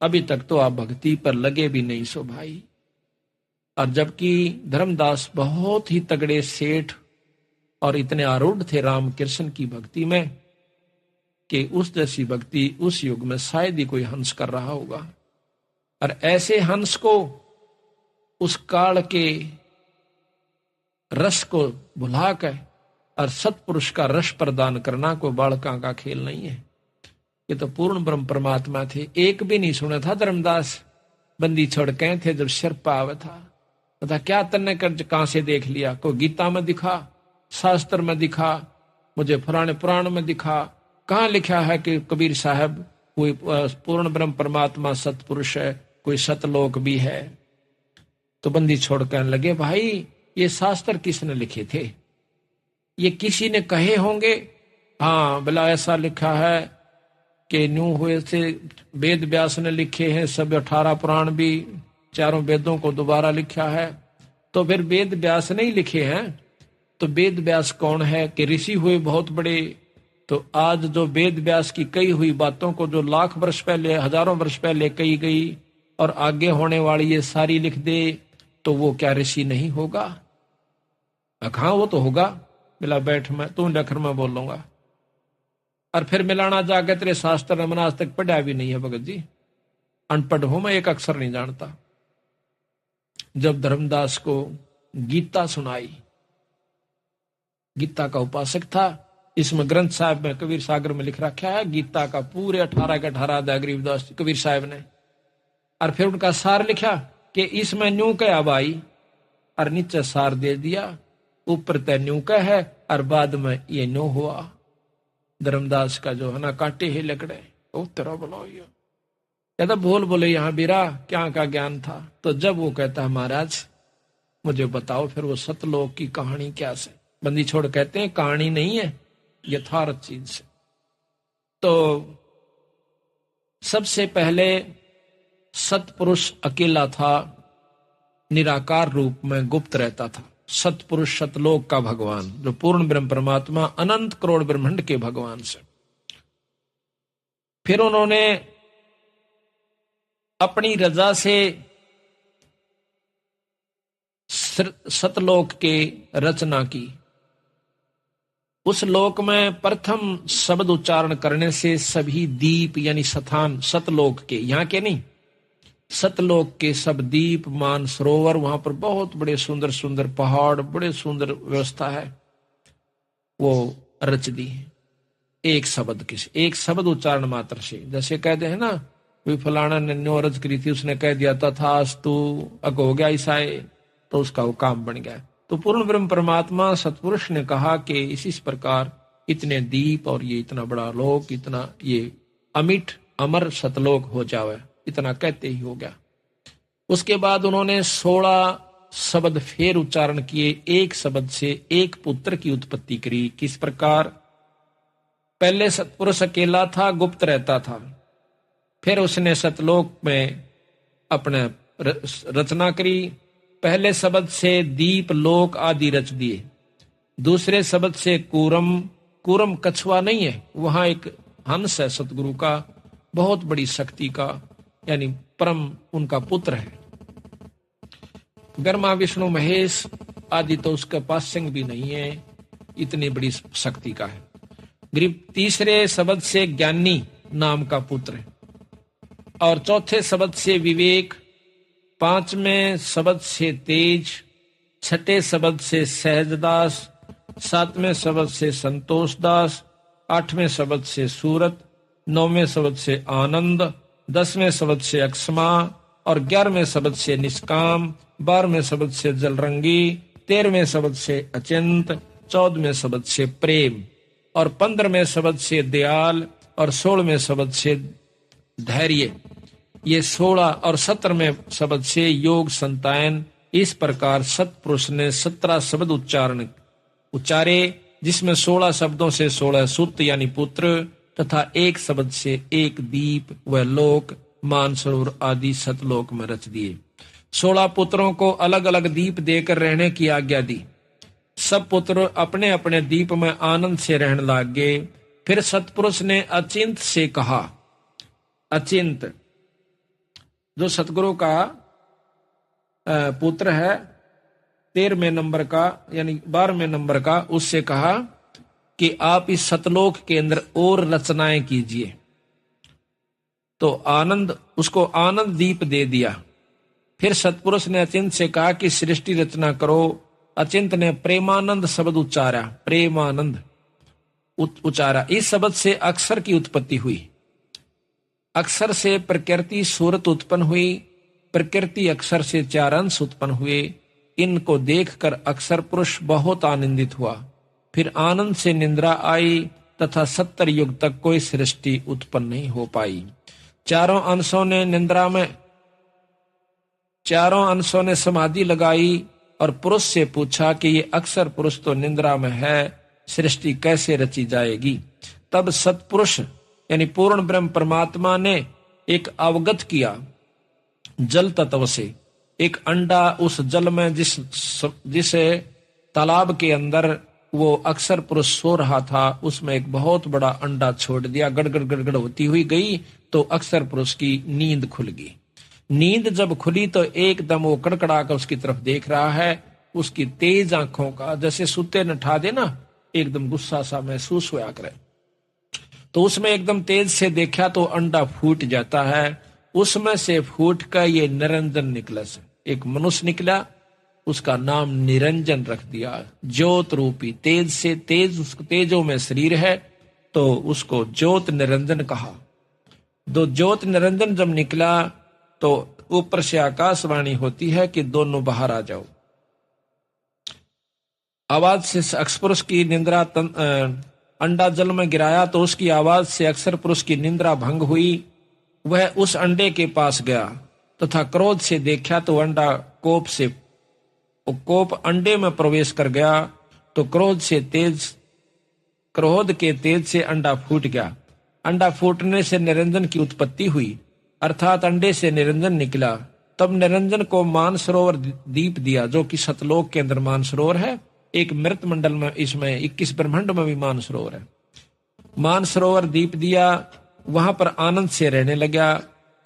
अभी तक तो आप भक्ति पर लगे भी नहीं सो भाई। और जबकि धर्मदास बहुत ही तगड़े सेठ और इतने आरूढ़ थे राम कृष्ण की भक्ति में कि उस जैसी भक्ति उस युग में शायद ही कोई हंस कर रहा होगा। और ऐसे हंस को, उस काल के रस को भुला कर और सतपुरुष का रस प्रदान करना कोई बालका का खेल नहीं है। ये तो पूर्ण ब्रह्म परमात्मा थे। एक भी नहीं सुना था धर्मदास, बंदी छोड़ के थे जब सिर पाव था। बता क्या तन्ने कर कहां से देख लिया? कोई गीता में दिखा, शास्त्र में दिखा, मुझे पुराने पुराण में दिखा, कहाँ लिखा है कि कबीर साहब कोई पूर्ण ब्रह्म परमात्मा सतपुरुष है, कोई सतलोक भी है? तो बंदी छोड़ कहने लगे भाई ये शास्त्र किसने लिखे थे? ये किसी ने कहे होंगे? हाँ भला ऐसा लिखा है कि न्यू हुए थे वेद व्यास ने लिखे हैं, सब 18 पुराण भी, चारों वेदों को दोबारा लिखा है। तो फिर वेद व्यास नहीं लिखे हैं तो वेद व्यास कौन है? कि ऋषि हुए बहुत बड़े। तो आज जो वेद व्यास की कही हुई बातों को जो लाख वर्ष पहले, हजारों वर्ष पहले कही गई और आगे होने वाली ये सारी लिख दे तो वो क्या ऋषि नहीं होगा? हाँ वो तो होगा। बिला बैठ मैं तू डखर में बोलूंगा। और फिर मिलाना जाके तेरे शास्त्र रमन आज तक पढ़ा भी नहीं है भगत जी, अनपढ़ हूं मैं, एक अक्षर नहीं जानता। जब धर्मदास को गीता सुनाई, गीता का उपासक था, इसमें ग्रंथ साहब में कबीर सागर में लिख रखा है गीता का पूरे 18 के 18 अध्याय गरीबदास कबीर साहब ने, और फिर उनका सार लिखा कि इसमें न्यू क्या भाई, और नीचे सार दे दिया, ऊपर तय न्यू का है और बाद में ये न्यू हुआ। धर्मदास का जो है ना कांटे ही लकड़े, ओ तेरा बोलो ये कहता बोल बोले यहाँ बीरा क्या का ज्ञान था। तो जब वो कहता है महाराज मुझे बताओ फिर वो सतलोक की कहानी क्या से, बंदी छोड़ कहते हैं कहानी नहीं है यथार्थ चीज से। तो सबसे पहले सतपुरुष अकेला था, निराकार रूप में गुप्त रहता था। सतपुरुष सतलोक का भगवान जो पूर्ण ब्रह्म परमात्मा अनंत करोड़ ब्रह्मांड के भगवान से। फिर उन्होंने अपनी रजा से सतलोक के रचना की। उस लोक में प्रथम शब्द उच्चारण करने से सभी दीप यानी स्थान सतलोक के, यहां के नहीं, सतलोक के सब दीप मान सरोवर, वहां पर बहुत बड़े सुंदर सुंदर पहाड़, बड़े सुंदर व्यवस्था है, वो रच दी एक शब्द के, एक शब्द उच्चारण मात्र से। जैसे कहते हैं ना वे फलाना ने न्यो रच करी थी, उसने कह दिया तथास्तु अग हो गया ईसाई, तो उसका वो काम बन गया। तो पूर्ण ब्रह्म परमात्मा सतपुरुष ने कहा कि इसी प्रकार इतने दीप और ये इतना बड़ा लोक, इतना ये अमिट अमर सतलोक हो जावे, इतना कहते ही हो गया। उसके बाद उन्होंने 16 शब्द फिर उच्चारण किए, एक शब्द से एक पुत्र की उत्पत्ति करी। किस प्रकार? पहले सतपुरुष अकेला था, गुप्त रहता था, फिर उसने सतलोक में अपने रचना करी। पहले शब्द से दीप लोक आदि रच दिए, दूसरे शब्द से कूरम, कूरम कछुआ नहीं है, वहां एक हंस है सतगुरु का, बहुत बड़ी शक्ति का, यानी परम उनका पुत्र है। ब्रह्मा विष्णु महेश आदि तो उसके पास सिंह भी नहीं है, इतनी बड़ी शक्ति का है। गरीब तीसरे शब्द से ज्ञानी नाम का पुत्र है, और चौथे शब्द से विवेक, पांचवें शब्द से तेज, छठे शब्द से सहजदास, सातवें शब्द से संतोषदास, आठवें शब्द से सूरत, नौवें शब्द से आनंद, 10वें शब्द से अक्षमा, और 11वें शब्द से निष्काम, 12वें शब्द से जलरंगी, 13वें शब्द से अचिंत, 14वें शब्द से प्रेम, और 15वें शब्द से दयाल, और 16वें शब्द से धैर्य। ये 16 और 17वें शब्द से योग संतायन। इस प्रकार सतपुरुष ने 17 शब्द उच्चारे, जिसमें 16 शब्दों से 16 सुत यानी पुत्र, तथा एक शब्द से एक दीप व लोक मानसरोवर आदि सतलोक में रच दिए। 16 पुत्रों को अलग अलग दीप देकर रहने की आज्ञा दी। सब पुत्र अपने अपने दीप में आनंद से रहने लग गए। फिर सतपुरुष ने अचिंत से कहा, अचिंत जो सतगुरु का पुत्र है 13वें नंबर का यानी 12वें नंबर का, उससे कहा कि आप इस सतलोक के अंदर और रचनाएं कीजिए। तो आनंद, उसको आनंद दीप दे दिया। फिर सतपुरुष ने अचिंत से कहा कि सृष्टि रचना करो। अचिंत ने प्रेमानंद शब्द उच्चारा, प्रेमानंद उच्चारा। इस शब्द से अक्षर की उत्पत्ति हुई। अक्षर से प्रकृति सूरत उत्पन्न हुई, प्रकृति अक्षर से 4 अंश उत्पन्न हुए। इनको देखकर अक्षर पुरुष बहुत आनंदित हुआ। फिर आनंद से निंद्रा आई तथा 70 युग तक कोई सृष्टि उत्पन्न नहीं हो पाई। चारों अंशों ने समाधि लगाई और पुरुष से पूछा कि ये अक्षर पुरुष तो निंद्रा में है, सृष्टि कैसे रची जाएगी। तब सतपुरुष यानी पूर्ण ब्रह्म परमात्मा ने एक अवगत किया जल तत्व से। एक अंडा उस जल में जिस तालाब के अंदर वो अक्षर पुरुष सो रहा था, उसमें एक बहुत बड़ा अंडा छोड़ दिया। गड़गड़ गड़गड़ होती हुई गई तो अक्षर पुरुष की नींद खुल गई। नींद जब खुली तो एकदम वो कड़कड़ा कर उसकी तरफ देख रहा है। उसकी तेज आंखों का जैसे सुते न ठा दे ना, एकदम गुस्सा सा महसूस हुआ करे। तो उसमें एकदम तेज से देखा तो अंडा फूट जाता है। उसमें से फूट कर ये निरंजन निकला से एक मनुष्य निकला, उसका नाम निरंजन रख दिया। ज्योत रूपी तेज से, तेज उसको तेजों में शरीर है तो उसको ज्योत निरंजन कहा। दो ज्योत निरंजन जब निकला तो ऊपर से आकाशवाणी होती है कि दोनों बाहर आ जाओ। आवाज से अक्सर पुरुष की निंद्रा अंडा जल में गिराया तो उसकी आवाज से अक्सर पुरुष की निंद्रा भंग हुई। वह उस अंडे के पास गया तथा क्रोध से देखा तो अंडा कोप अंडे में प्रवेश कर गया तो क्रोध के तेज से अंडा फूट गया। अंडा फूटने से निरंजन की उत्पत्ति हुई, अर्थात अंडे से निरंजन निकला। तब निरंजन को मानसरोवर दीप दिया, जो कि सतलोक के अंदर मानसरोवर है। एक मृत मंडल में, इसमें 21 ब्रह्मांड में भी मानसरोवर है। मानसरोवर दीप दिया, वहां पर आनंद से रहने लगा।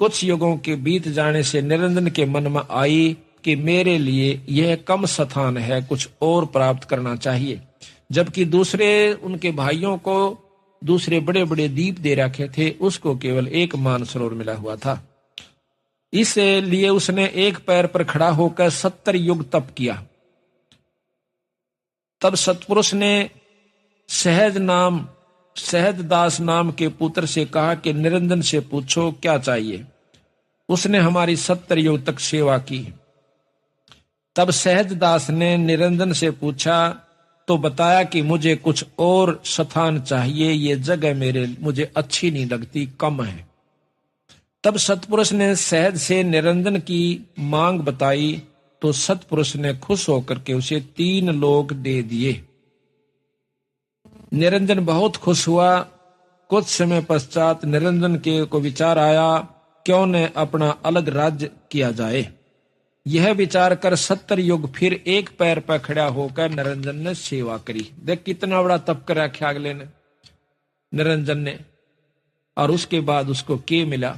कुछ युगों के बीत जाने से निरंजन के मन में आई कि मेरे लिए यह कम स्थान है, कुछ और प्राप्त करना चाहिए। जबकि दूसरे उनके भाइयों को दूसरे बड़े बड़े दीप दे रखे थे, उसको केवल एक मानसरोवर मिला हुआ था। इसलिए उसने एक पैर पर खड़ा होकर 70 युग तप किया। तब सतपुरुष ने सहज दास नाम के पुत्र से कहा कि निरंजन से पूछो क्या चाहिए। उसने हमारी 70 युग तक सेवा की। तब सहज दास ने निरंजन से पूछा तो बताया कि मुझे कुछ और स्थान चाहिए, ये जगह मुझे अच्छी नहीं लगती, कम है। तब सतपुरुष ने सहज से निरंजन की मांग बताई तो सतपुरुष ने खुश होकर के उसे 3 लोक दे दिए। निरंजन बहुत खुश हुआ। कुछ समय पश्चात निरंजन के को विचार आया, क्यों न अपना अलग राज्य किया जाए। यह विचार कर 70 युग फिर एक पैर पर खड़ा होकर निरंजन ने सेवा करी। देख कितना बड़ा तप कर रखा अगले ने, निरंजन ने। और उसके बाद उसको के मिला,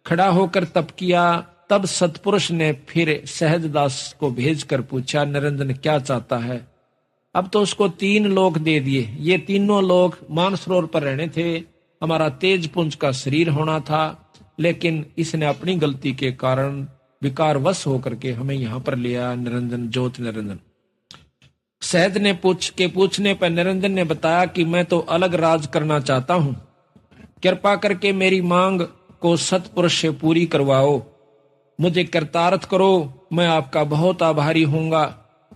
खड़ा होकर तप किया। तब सतपुरुष ने फिर सहजदास को भेजकर पूछा निरंजन क्या चाहता है। अब तो उसको 3 लोक दे दिए। ये तीनों लोक मानसरोवर पर रहने थे, हमारा तेज पुंज का शरीर होना था, लेकिन इसने अपनी गलती के कारण विकार वश होकर के हमें यहां पर लिया। निरंजन ज्योत निरंजन सहज ने पूछने पर निरंजन ने बताया कि मैं तो अलग राज करना चाहता हूं, कृपा करके मेरी मांग को सतपुरुष से पूरी करवाओ, मुझे कृतार्थ करो, मैं आपका बहुत आभारी होऊंगा।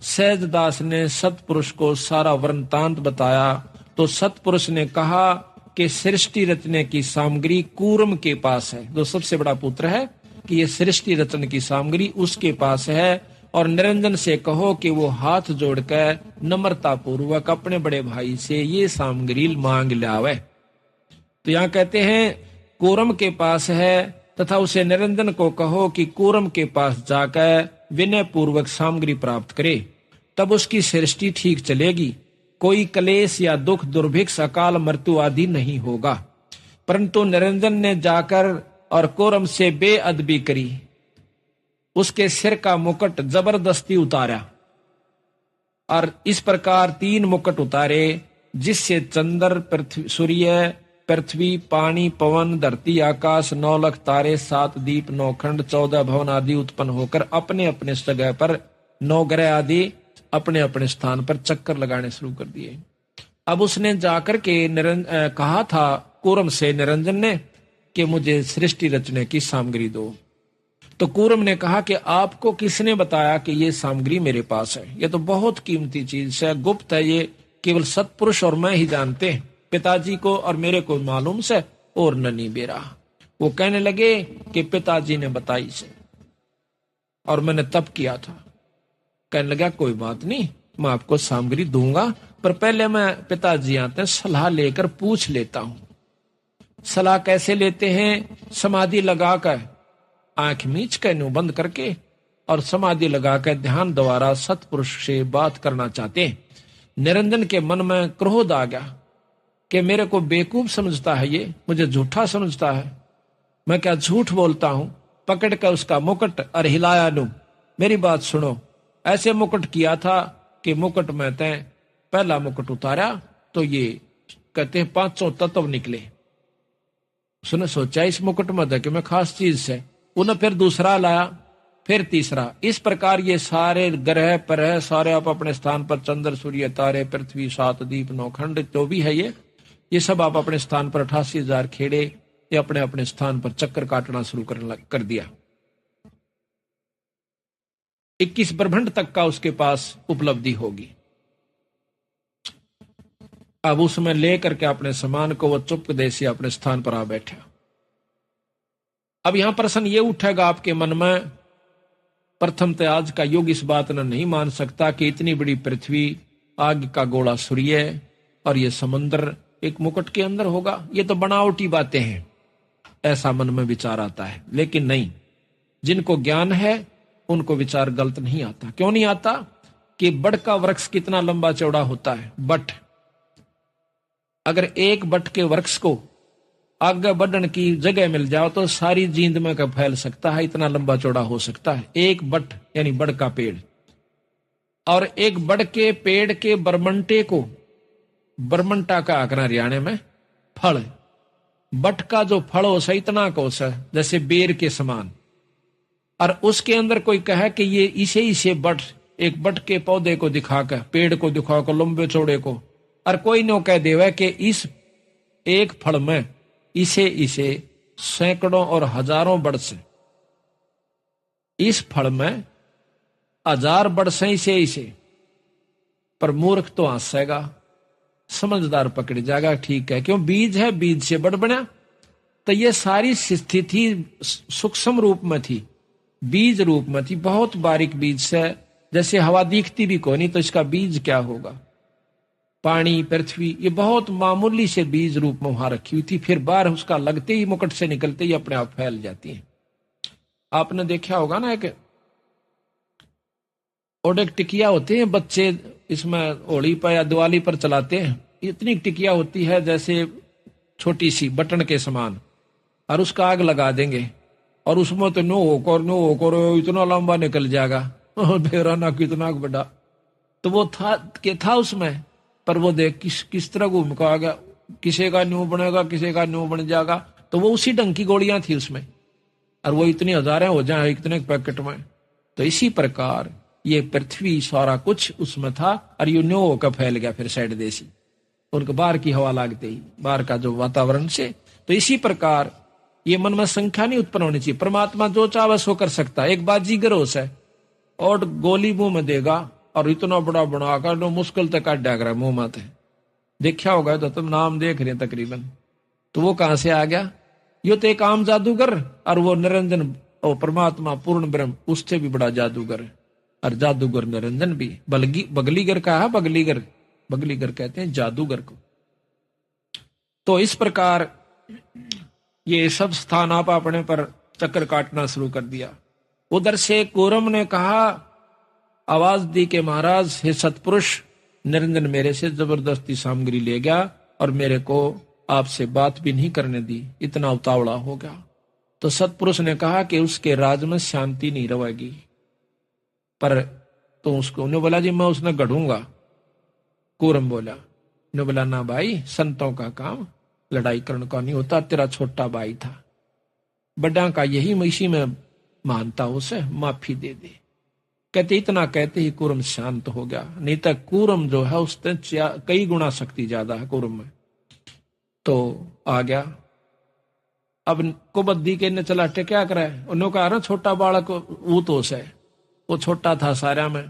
सहजदास ने सतपुरुष को सारा वृत्तांत बताया तो सतपुरुष ने कहा कि सृष्टि रचने की सामग्री कूर्म के पास है, जो सबसे बड़ा पुत्र है, कि ये सृष्टि रचन की सामग्री उसके पास है। और निरंजन से कहो कि वो हाथ जोड़कर नम्रता पूर्वक अपने बड़े भाई से ये सामग्री मांग लावे। तो यहाँ कहते हैं कूर्म के पास है, तथा उसे निरंजन को कहो कि कूर्म के पास जाकर विनय पूर्वक सामग्री प्राप्त करे, तब उसकी सृष्टि ठीक चलेगी, कोई क्लेश या दुख दुर्भिक्ष अकाल मृत्यु आदि नहीं होगा। परंतु निरंजन ने जाकर और कूर्म से बेअदबी करी, उसके सिर का मुकुट जबरदस्ती उतारा और इस प्रकार 3 मुकुट उतारे, जिससे चंद्र सूर्य पृथ्वी पानी पवन धरती आकाश 9 लाख तारे 7 दीप 9 खंड 14 भवन आदि उत्पन्न होकर अपने अपने जगह पर 9 ग्रह आदि अपने अपने स्थान पर चक्कर लगाने शुरू कर दिए। अब उसने जाकर के कहा था कूर्म से निरंजन ने कि मुझे सृष्टि रचने की सामग्री दो। तो कूर्म ने कहा कि आपको किसने बताया कि ये सामग्री मेरे पास है, ये तो बहुत कीमती चीज है, गुप्त है, ये केवल सतपुरुष और मैं ही जानते हैं, पिताजी को और मेरे को मालूम से और ननी बेरा। वो कहने लगे कि पिताजी ने बताई से और मैंने तप किया था। कहने लगा कोई बात नहीं, मैं आपको सामग्री दूंगा, पर पहले मैं पिताजी आते हैं सलाह लेकर पूछ लेता हूं। सलाह कैसे लेते हैं? समाधि लगाकर आंख मीच कर नु बंद करके और समाधि लगाकर ध्यान द्वारा सतपुरुष से बात करना चाहते हैं। निरंजन के मन में क्रोध आ गया कि मेरे को बेवकूफ समझता है, ये मुझे झूठा समझता है, मैं क्या झूठ बोलता हूं। पकड़ कर उसका मुकुट और हिलाया लू, मेरी बात सुनो। ऐसे मुकुट किया था कि मुकुट में तय पहला मुकुट उतारा तो ये कहते हैं 500 तत्व निकले। उसने सोचा इस मुकुट में कि मैं खास चीज से, उन्हें फिर दूसरा लाया, फिर तीसरा। इस प्रकार ये सारे ग्रह परह सारे आप अपने स्थान पर, चंद्र सूर्य तारे पृथ्वी सात दीप नौखंड जो भी है ये सब आप अपने स्थान पर 88,000 खेड़े ये अपने अपने स्थान पर चक्कर काटना शुरू कर दिया। 21 ब्रह्मांड तक का उसके पास उपलब्धि होगी। अब उसमें लेकर के अपने सामान को वो चुपके से अपने स्थान पर आ बैठा। अब यहां प्रश्न ये उठेगा आपके मन में, प्रथम तो आज का युग इस बात ने नहीं मान सकता कि इतनी बड़ी पृथ्वी, आग का गोला सूर्य और ये समुद्र एक मुकुट के अंदर होगा, ये तो बनावटी बातें हैं, ऐसा मन में विचार आता है। लेकिन नहीं, जिनको ज्ञान है उनको विचार गलत नहीं आता। क्यों नहीं आता? कि बड़ का वृक्ष कितना लंबा चौड़ा होता है, बट अगर एक बट के वृक्ष को आगे बढ़ने की जगह मिल जाओ तो सारी जींद में का फैल सकता है, इतना लंबा चौड़ा हो सकता है एक बट, यानी बड़ का पेड़। और एक बड़ के पेड़ के बरमंटे को, बरमंटा का आकरा हरियाणा में फल, बट का जो फल हो सा इतना कोस है जैसे बेर के समान, और उसके अंदर कोई कहे कि ये इसे बट, एक बट के पौधे को दिखाकर, पेड़ को दिखाकर लंबे चौड़े को, और कोई नो कह देवे कि इस एक फल में इसे सैकड़ों और हजारों वर्ष, इस फल में 1000 वर्ष इसे, पर मूर्ख तो हंसेगा, समझदार पकड़ जाएगा, ठीक है क्यों, बीज है, बीज से बड़ बना। तो ये सारी स्थिति सूक्ष्म रूप में थी, बीज रूप में थी, बहुत बारीक बीज से, जैसे हवा दिखती भी कोई नहीं तो इसका बीज क्या होगा, पानी पृथ्वी ये बहुत मामूली से बीज रूप में वहां रखी हुई थी, फिर बाहर उसका लगते ही, मुकुट से निकलते ही अपने आप फैल जाती है। आपने देखा होगा ना, एक ओडेक टिकिया होते हैं बच्चे, इसमें होली पर या दिवाली पर चलाते हैं, इतनी टिकिया होती है जैसे छोटी सी बटन के समान, और उसका आग लगा देंगे और उसमें तो नो होकर इतना लंबा निकल जाएगा, बेराना कितना बड़ा, तो वो था उसमें, पर वो देख किस तरह घूम का आ गया, किसी का न्यू बनेगा, किसी का न्यू बन जाएगा, तो वो उसी ढंग की गोलियां थी उसमें, और वो इतनी हजारें हो जाए इतने पैकेट में। तो इसी प्रकार ये पृथ्वी सारा कुछ उसमें था, और यू न्यू होकर फैल गया फिर साइड देसी, उनके बाहर की हवा लागते ही, बाहर का जो वातावरण से। तो इसी प्रकार ये मन में संख्या नहीं उत्पन्न होनी चाहिए, परमात्मा जो चाहे सो कर सकता है। एक बाजीगर हो से और गोली मुंह में देगा और इतना बड़ा बनाकर तो मुश्किल तक काट डाग रहा मुंह माथे, देखा होगा तो तुम नाम देख रहे तकरीबन, तो वो कहां से आ गया? यो तो एक आम जादूगर, और वो निरंजन और परमात्मा पूर्ण ब्रह्म उससे भी बड़ा जादूगर है, और जादूगर निरंजन भी। बगलीगर का है, बगलीगर कहते हैं जादूगर को। तो इस प्रकार ये सब स्थान आप अपने पर चक्कर काटना शुरू कर दिया। उधर से कूरम ने कहा, आवाज दी कि महाराज हे सतपुरुष, निरंजन मेरे से जबरदस्ती सामग्री ले गया और मेरे को आपसे बात भी नहीं करने दी, इतना उतावला हो गया। तो सतपुरुष ने कहा कि उसके राज में शांति नहीं रहेगी, पर तो उसको, उन्होंने बोला जी मैं उसने गढ़ूंगा। कूरम बोला, उन्होंने बोला ना भाई, संतों का काम लड़ाई करने का नहीं होता, तेरा छोटा भाई था, बड़ा का यही इसी में मानता, उसे माफी दे दे। कहते इतना कहते ही कूरम शांत हो गया, नहीं तो कूरम जो है उससे कई गुना शक्ति ज्यादा है कूरम में। तो आ गया, अब कुबद्दी के ने चला क्या करे, उन्होंने कहा ना छोटा बालक वो तो से, वो छोटा था सारा में,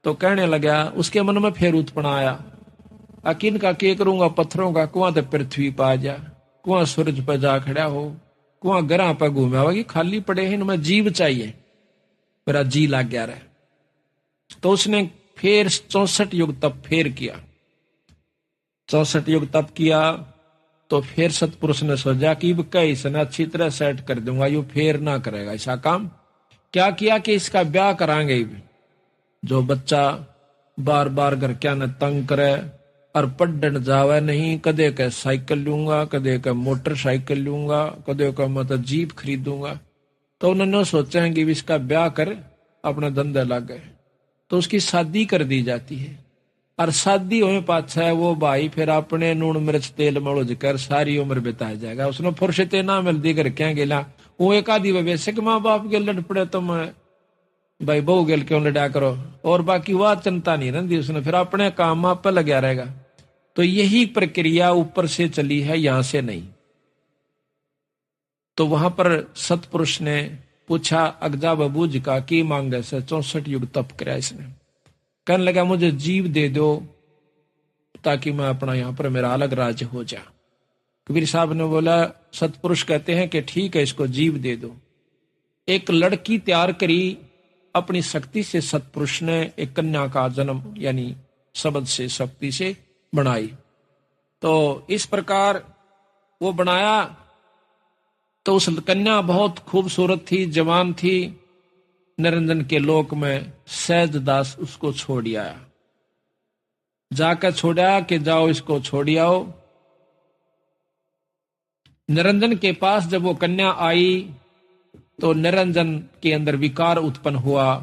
तो कहने लगा, उसके मन में फिर उत्पन्न आया, अकिन का के करूंगा, पत्थरों का कुआं तो पृथ्वी पा जा, कुआं सूरज पर जा खड़ा हो, कुआं गरा पर घूमे होगी, खाली पड़े हैं, इनमें जीव चाहिए, मेरा जी लग गया रहा। तो उसने फिर 64 युग तप फेर किया, 64 युग तप किया। तो फिर सतपुरुष ने सोचा कि इसने अच्छी तरह सेट कर दूंगा, यू फेर ना करेगा ऐसा काम। क्या किया कि इसका ब्याह करांगे, जो बच्चा बार बार घर क्या न तंग करे और पढ़ने जावे नहीं, कदे का साइकिल लूंगा, कदे का मोटरसाइकिल लूंगा, कदे का मतलब जीप खरीदूंगा। तो उन्होंने सोचा कि इसका ब्याह कर अपना धंधा लग गए, तो उसकी शादी कर दी जाती है। और शादी होने पाछा है वो भाई फिर अपने नून मिर्च तेल मड़ोज कर सारी उम्र बिता जाएगा। उसने फुर्सते ना मिलती कर क्या गेला वो एक आधी वैसे कि माँ बाप के लड़ पड़े तुम भाई बहू गेल क्यों लड़ा करो, और बाकी वह चिंता नहीं रहती उसने, फिर अपने काम आप पे लगा रहेगा। तो यही प्रक्रिया ऊपर से चली है, यहां से नहीं। तो वहां पर सतपुरुष ने पूछा अगजा बबू जी का की मांगे से 64 युग तप कराया इसने। कहने लगा मुझे जीव दे दो ताकि मैं अपना यहां पर मेरा अलग राज्य हो जा। कबीर साहब ने बोला, सतपुरुष कहते हैं कि ठीक है इसको जीव दे दो। एक लड़की तैयार करी अपनी शक्ति से, सतपुरुष ने एक कन्या का जन्म यानी शब्द से शक्ति से बनाई। तो इस प्रकार वो बनाया। तो उस कन्या बहुत खूबसूरत थी, जवान थी। निरंजन के लोक में सहज दास उसको छोड़ आया, जाकर छोड़ा कि जाओ इसको छोड़ आओ। निरंजन के पास जब वो कन्या आई तो निरंजन के अंदर विकार उत्पन्न हुआ,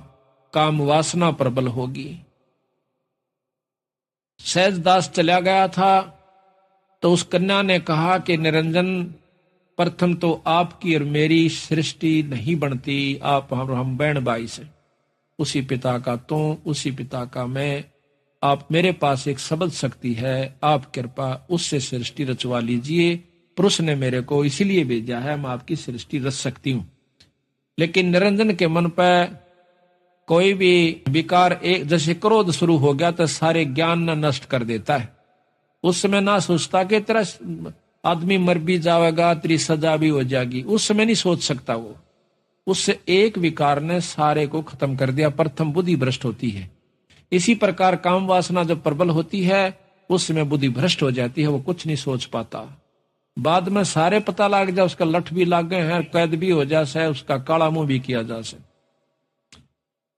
काम वासना प्रबल होगी। सहजदास चला गया था तो उस कन्या ने कहा कि निरंजन प्रथम तो आपकी और मेरी सृष्टि नहीं बनती, आप हम बहन भाई से, उसी पिता का तू उसी पिता का मैं, आप मेरे पास एक शब्द शक्ति है, आप कृपा उससे सृष्टि रचवा लीजिए। पुरुष ने मेरे को इसीलिए भेजा है, मैं आपकी सृष्टि रच सकती हूं। लेकिन निरंजन के मन पर कोई भी विकार, एक जैसे क्रोध शुरू हो गया तो सारे ज्ञान न नष्ट कर देता है। उस समय ना सोचता कि तेरा आदमी मर भी जाएगा, तेरी सजा भी हो जाएगी, उस समय नहीं सोच सकता वो। उससे एक विकार ने सारे को खत्म कर दिया। प्रथम बुद्धि भ्रष्ट होती है। इसी प्रकार काम वासना जब प्रबल होती है उस समय बुद्धि भ्रष्ट हो जाती है, वो कुछ नहीं सोच पाता। बाद में सारे पता लग जाए, उसका लठ भी लाग गए हैं, कैद भी हो जा से, उसका काला मुंह भी किया जा से।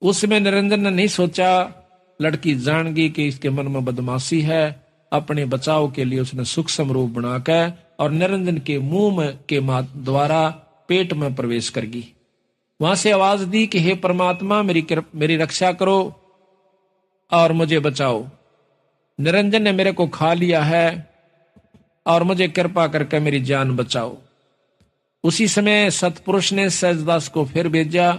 उसमें निरंजन ने नहीं सोचा, लड़की जान गई कि इसके मन में बदमाशी है। अपने बचाव के लिए उसने सूक्ष्म रूप बनाकर और निरंजन के मुंह में के द्वारा पेट में प्रवेश कर गई। वहां से आवाज दी कि हे परमात्मा मेरी रक्षा करो और मुझे बचाओ। निरंजन ने मेरे को खा लिया है और मुझे कृपा करके मेरी जान बचाओ। उसी समय सतपुरुष ने सहजदास को फिर भेजा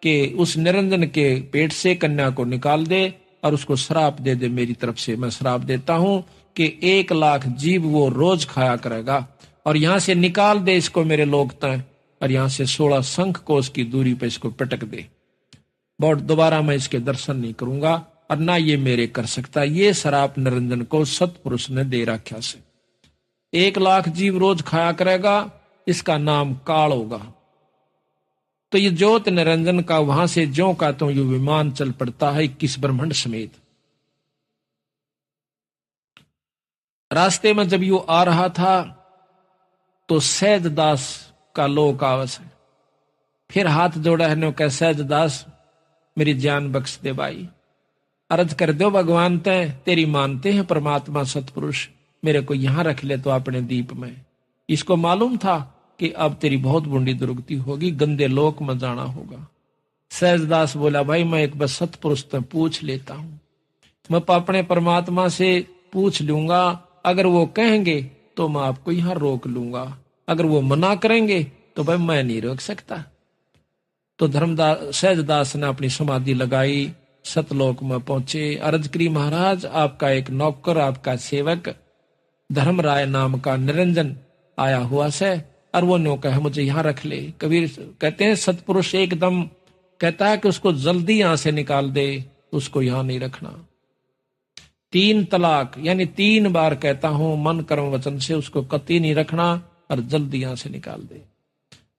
कि उस निरंजन के पेट से कन्या को निकाल दे और उसको श्राप दे दे। मेरी तरफ से मैं श्राप देता हूं कि 1 लाख जीव वो रोज खाया करेगा, और यहां से निकाल दे इसको मेरे लोक तय, और यहां से 16 शंख कोस की दूरी पे इसको पटक दे। बहुत दोबारा मैं इसके दर्शन नहीं करूंगा और ना ये मेरे कर सकता। ये श्राप निरंजन को सतपुरुष ने दे रखा से 1 लाख जीव रोज खाया करेगा, इसका नाम काल होगा। तो ये ज्योत निरंजन का वहां से ज्यों का तो ये विमान चल पड़ता है 21 ब्रह्मांड समेत। रास्ते में जब यू आ रहा था तो सहजदास का लोक आवस है। फिर हाथ जोड़ा है नो कह, सहजदास मेरी जान बख्श दे भाई, अर्ज कर दो भगवान तय, तेरी मानते हैं परमात्मा सतपुरुष, मेरे को यहां रख ले तो अपने दीप में। इसको मालूम था कि अब तेरी बहुत बूंदी दुर्गति होगी, गंदे लोक में जाना होगा। सहजदास बोला, भाई मैं एक बस सतपुरुष से पूछ लेता हूं, मैं अपने परमात्मा से पूछ लूंगा, अगर वो कहेंगे तो मैं आपको यहां रोक लूंगा, अगर वो मना करेंगे तो भाई मैं नहीं रोक सकता। तो धर्मदास सहजदास ने अपनी समाधि लगाई, सतलोक में पहुंचे। अर्ज करी, महाराज आपका एक नौकर, आपका सेवक धर्मराय नाम का निरंजन आया हुआ से, और वो नौका है मुझे यहां रख ले। कबीर कहते हैं सतपुरुष एकदम कहता है कि उसको जल्दी यहां से निकाल दे, उसको यहां नहीं रखना। 3 तलाक यानी 3 बार कहता हूं मन कर्म वचन से उसको कतई नहीं रखना और जल्दी यहां से निकाल दे।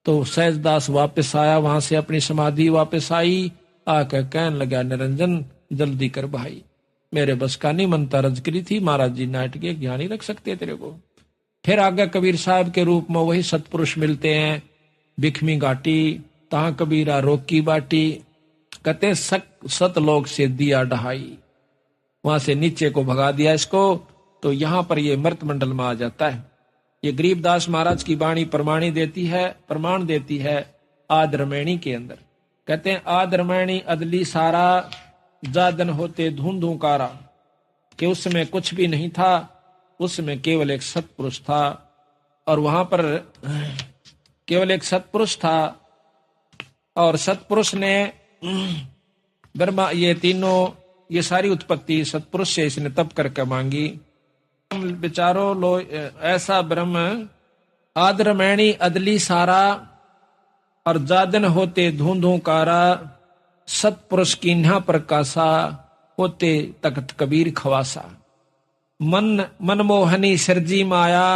तो सहजदास वापस आया, वहां से अपनी समाधि वापस आई, आकर कहने लगा, निरंजन जल्दी कर भाई, मेरे बस का नहीं मनता। रज करी थी महाराज जी नाट के, यहाँ नहीं रख सकते तेरे को। फिर आगे कबीर साहब के रूप में वही सतपुरुष मिलते हैं, बिखमी घाटी तहां कबीरा रोकी बाटी। कहते सतलोक से दिया डहाई, वहां से नीचे को भगा दिया इसको, तो यहां पर ये मृत मंडल में आ जाता है। ये गरीबदास महाराज की वाणी प्रमाण देती है आदरमैणी के अंदर। कहते हैं आदरमैणी अदली सारा, जादन होते धूंधू कारा। कि उस समय कुछ भी नहीं था, उस समय केवल एक सत्पुरुष था, और वहां पर केवल एक सत्पुरुष था, और सत्पुरुष ने ब्रह्मा, ये तीनों, ये सारी उत्पत्ति सत्पुरुष से इसने तप करके मांगी। विचारो लो, ऐसा ब्रह्म आदरमैणी अदली सारा, और जादन होते धूंधूकारा, सत्पुरुष कीन्हा प्रकाशा, होते तख्त कबीर खवासा। मन मनमोहनी सिरजी माया,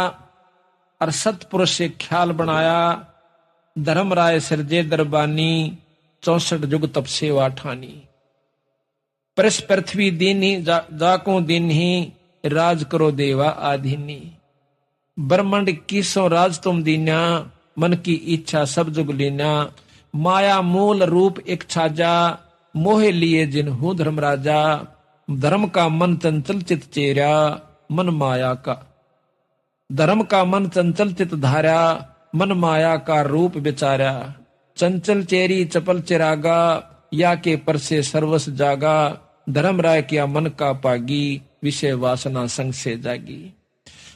और सत्पुरुष से ख्याल बनाया, धर्म राय सिरजे दरबानी, 64 युग तप सेवा ठानी। परस पृथ्वी दीनी जाको दिन ही, राज करो देवा आधीनी। ब्रह्मांड किसो राज तुम दीना, मन की इच्छा सब जुग लीना। माया मूल रूप एक छाजा, मोहे लिए जिन्हू धर्म राजा। धर्म का मन चंचल चित चेरा, मन माया का धर्म का मन चंचल चित धारा, मन माया का रूप विचारा। चंचल चेरी चपल चिरागा, या के पर से सर्वस जागा। धर्म राय किया मन का पागी, विषय वासना संग से जागी।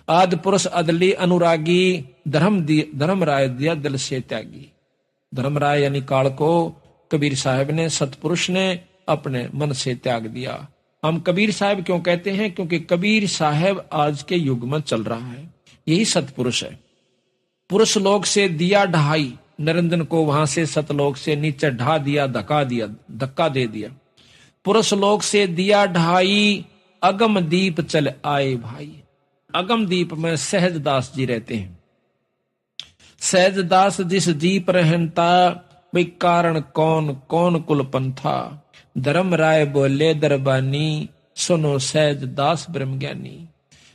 आदि पुरुष अदली अनुरागी, धर्म राय दिया दिल से त्यागी। धर्म राय यानी काल को कबीर साहब ने, सतपुरुष ने अपने मन से त्याग दिया। हम कबीर साहब क्यों कहते हैं? क्योंकि कबीर साहब आज के युग में चल रहा है, यही सतपुरुष है। पुरुष लोक से दिया ढहाई, निरंजन को वहां से सतलोक से नीचे ढा दिया, धक्का दे दिया। पुरुष लोक से दिया ढहाई, अगम दीप चल आए भाई। अगम दीप में सहजदास जी रहते हैं। सहजदास जिस दीप रहता, भाई कारण कौन कौन कुल पंथा। धर्म राय बोले दरबानी, सुनो सहजदास ब्रह्म ज्ञानी।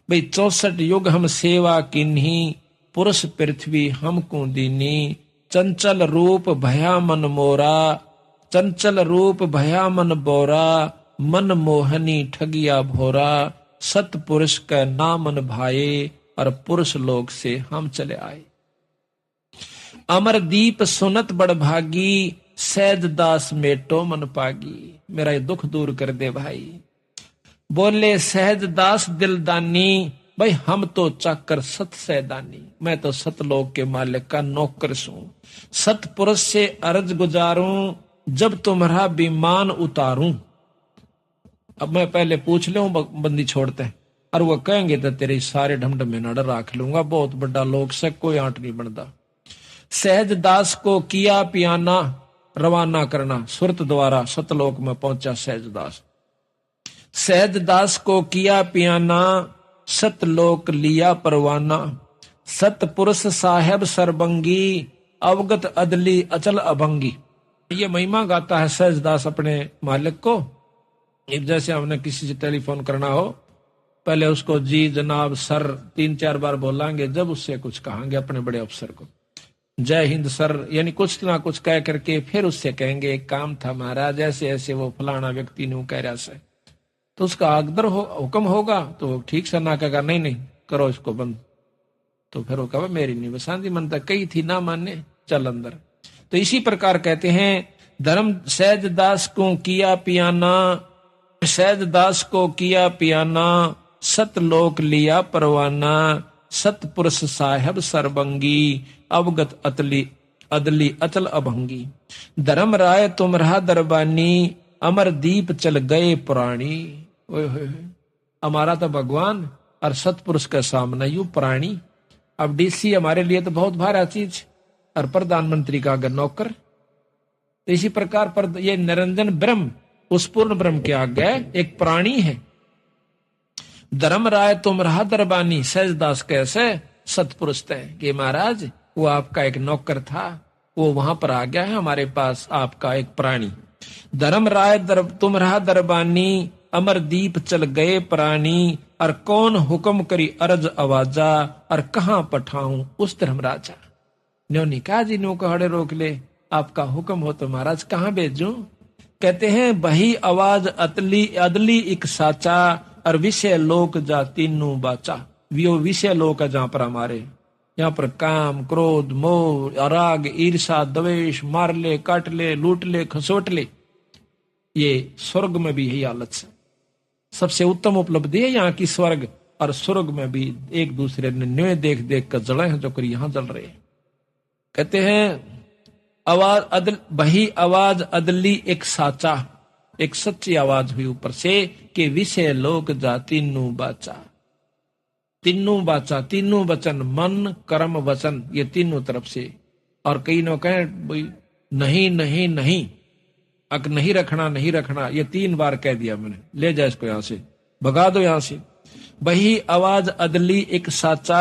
भाई 64 युग हम सेवा किन्ही, पुरुष पृथ्वी हमको दीनी। चंचल रूप भया मन मोरा, चंचल रूप भया मन बोरा। मन मोहनी ठगिया भोरा, सतपुरुष का नामन भाए। और पुरुष लोक से हम चले आए। अमर दीप सुनत बड़ भागी, सहज दास मेटो मन पागी। मेरा ये दुख दूर कर दे भाई। बोले सहज दास दिलदानी, भाई हम तो चाकर सत सैदानी। मैं तो सतलोक के मालिक का नौकर हूं। सतपुरुष से अर्ज गुजारूं, जब तुम्हारा विमान उतारूं। अब मैं पहले पूछ लूं, बंदी छोड़ते हैं, और वो कहेंगे तो तेरे सारे ढमढमे नड़ राख लूंगा। बहुत बड़ा लोक से कोई आंट नहीं बनता। सहज दास को किया पियाना, रवाना करना सुरत द्वारा सतलोक में पहुंचा सहजदास। सहजदास को किया पियाना, सतलोक लिया परवाना। सतपुरुष साहेब सरबंगी, अवगत अदली अचल अभंगी। ये महिमा गाता है सहजदास अपने मालिक को। जैसे हमने किसी से टेलीफोन करना हो, पहले उसको जी जनाब सर 3-4 बार बोलांगे, जब उससे कुछ कहांगे अपने बड़े अफसर को जय हिंद सर, यानी कुछ ना कुछ कह करके फिर उससे कहेंगे एक काम था महाराज, ऐसे ऐसे वो फलाना व्यक्ति ने कह रहा से, तो उसका आगदर हुक्म होगा तो ठीक से ना कहेगा नहीं नहीं करो इसको बंद, तो फिर वो कहा मेरी नहीं बसांदी मनता कही थी ना माने चल अंदर। तो इसी प्रकार कहते हैं धर्म सहज दास को किया पियाना, सहज दास को किया पियाना, सतलोक लिया परवाना। सतपुरुष साहेब सरबंगी, अवगत अदली अचल अभंगी। धर्म राय तुम रहा दरबानी, अमर दीप चल गए पुराणी। हमारा तो भगवान और सतपुरुष के सामने यू प्राणी। अब डीसी हमारे लिए तो बहुत भारी चीज, और प्रधानमंत्री का अगर नौकर। तो इसी प्रकार पर ये निरंजन ब्रह्म उस पूर्ण ब्रह्म के आगे एक प्राणी है। धर्म राय तुम रहा दरबानी, सहजदास कैसे सतपुरुष थे कि महाराज वो आपका एक नौकर था, वो वहां पर आ गया है हमारे पास, आपका एक प्राणी। धर्म राय तुम रहा दरबानी, अमर दीप चल गए प्राणी। और कौन हुक्म करी अरज आवाजा, और कहां पठाऊं उस धर्मराजा। न्योनी कहा जी नो कहड़े रोक ले, आपका हुक्म हो तो महाराज कहां भेजूं। कहते हैं वही आवाज अदली एक साचा, और विषय लोक जा तीनों बाचा। वो विषय लोक है जहां पर हमारे यहाँ पर काम क्रोध मोह राग ईर्षा द्वेष, मार ले काट ले लूट ले खसोट ले, ये स्वर्ग में भी यही हालत है। सबसे उत्तम उपलब्धि है यहाँ की। स्वर्ग और स्वर्ग में भी एक दूसरे ने न्योय देख देख कर जले हैं, जो कर यहां जल रहे हैं। कहते हैं आवाज अदल बही आवाज अदली एक साचा, एक सच्ची आवाज हुई ऊपर से कि विषय लोक जा तीनों बाचा। तीनों बाचा, तीनों वचन, मन कर्म वचन, ये तीनों तरफ से। और कई लोग कहें भाई नहीं नहीं नहीं, अक नहीं रखना नहीं रखना, ये 3 बार कह दिया मैंने, ले जाए इसको यहां से, भगा दो यहां से। बही आवाज अदली एक साचा,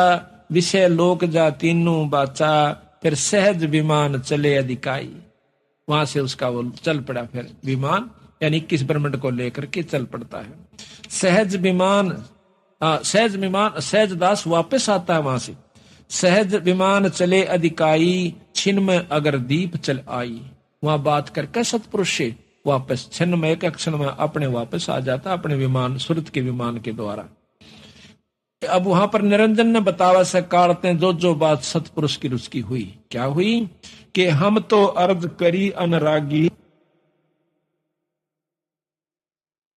विषय लोक जा तीनों बाचा, फिर सहज विमान चले अधिकाई। वहां से उसका वो चल पड़ा फिर विमान, यानी 21 ब्रह्मंड को लेकर के चल पड़ता है। सहज विमान, सहज विमान, सहज दास वापस आता है वहां से। सहज विमान चले अधिकाई, छिन्न में अगर दीप चल आई। वहां बात करके सतपुरुष से वापस छिन्न में एक क्षण में अपने वापस आ जाता, अपने विमान, सुरत के विमान के द्वारा। अब वहां पर निरंजन ने बतावा से काटते जो जो बात सतपुरुष की रुचि हुई। क्या हुई कि हम तो अर्ज करी अनरागी,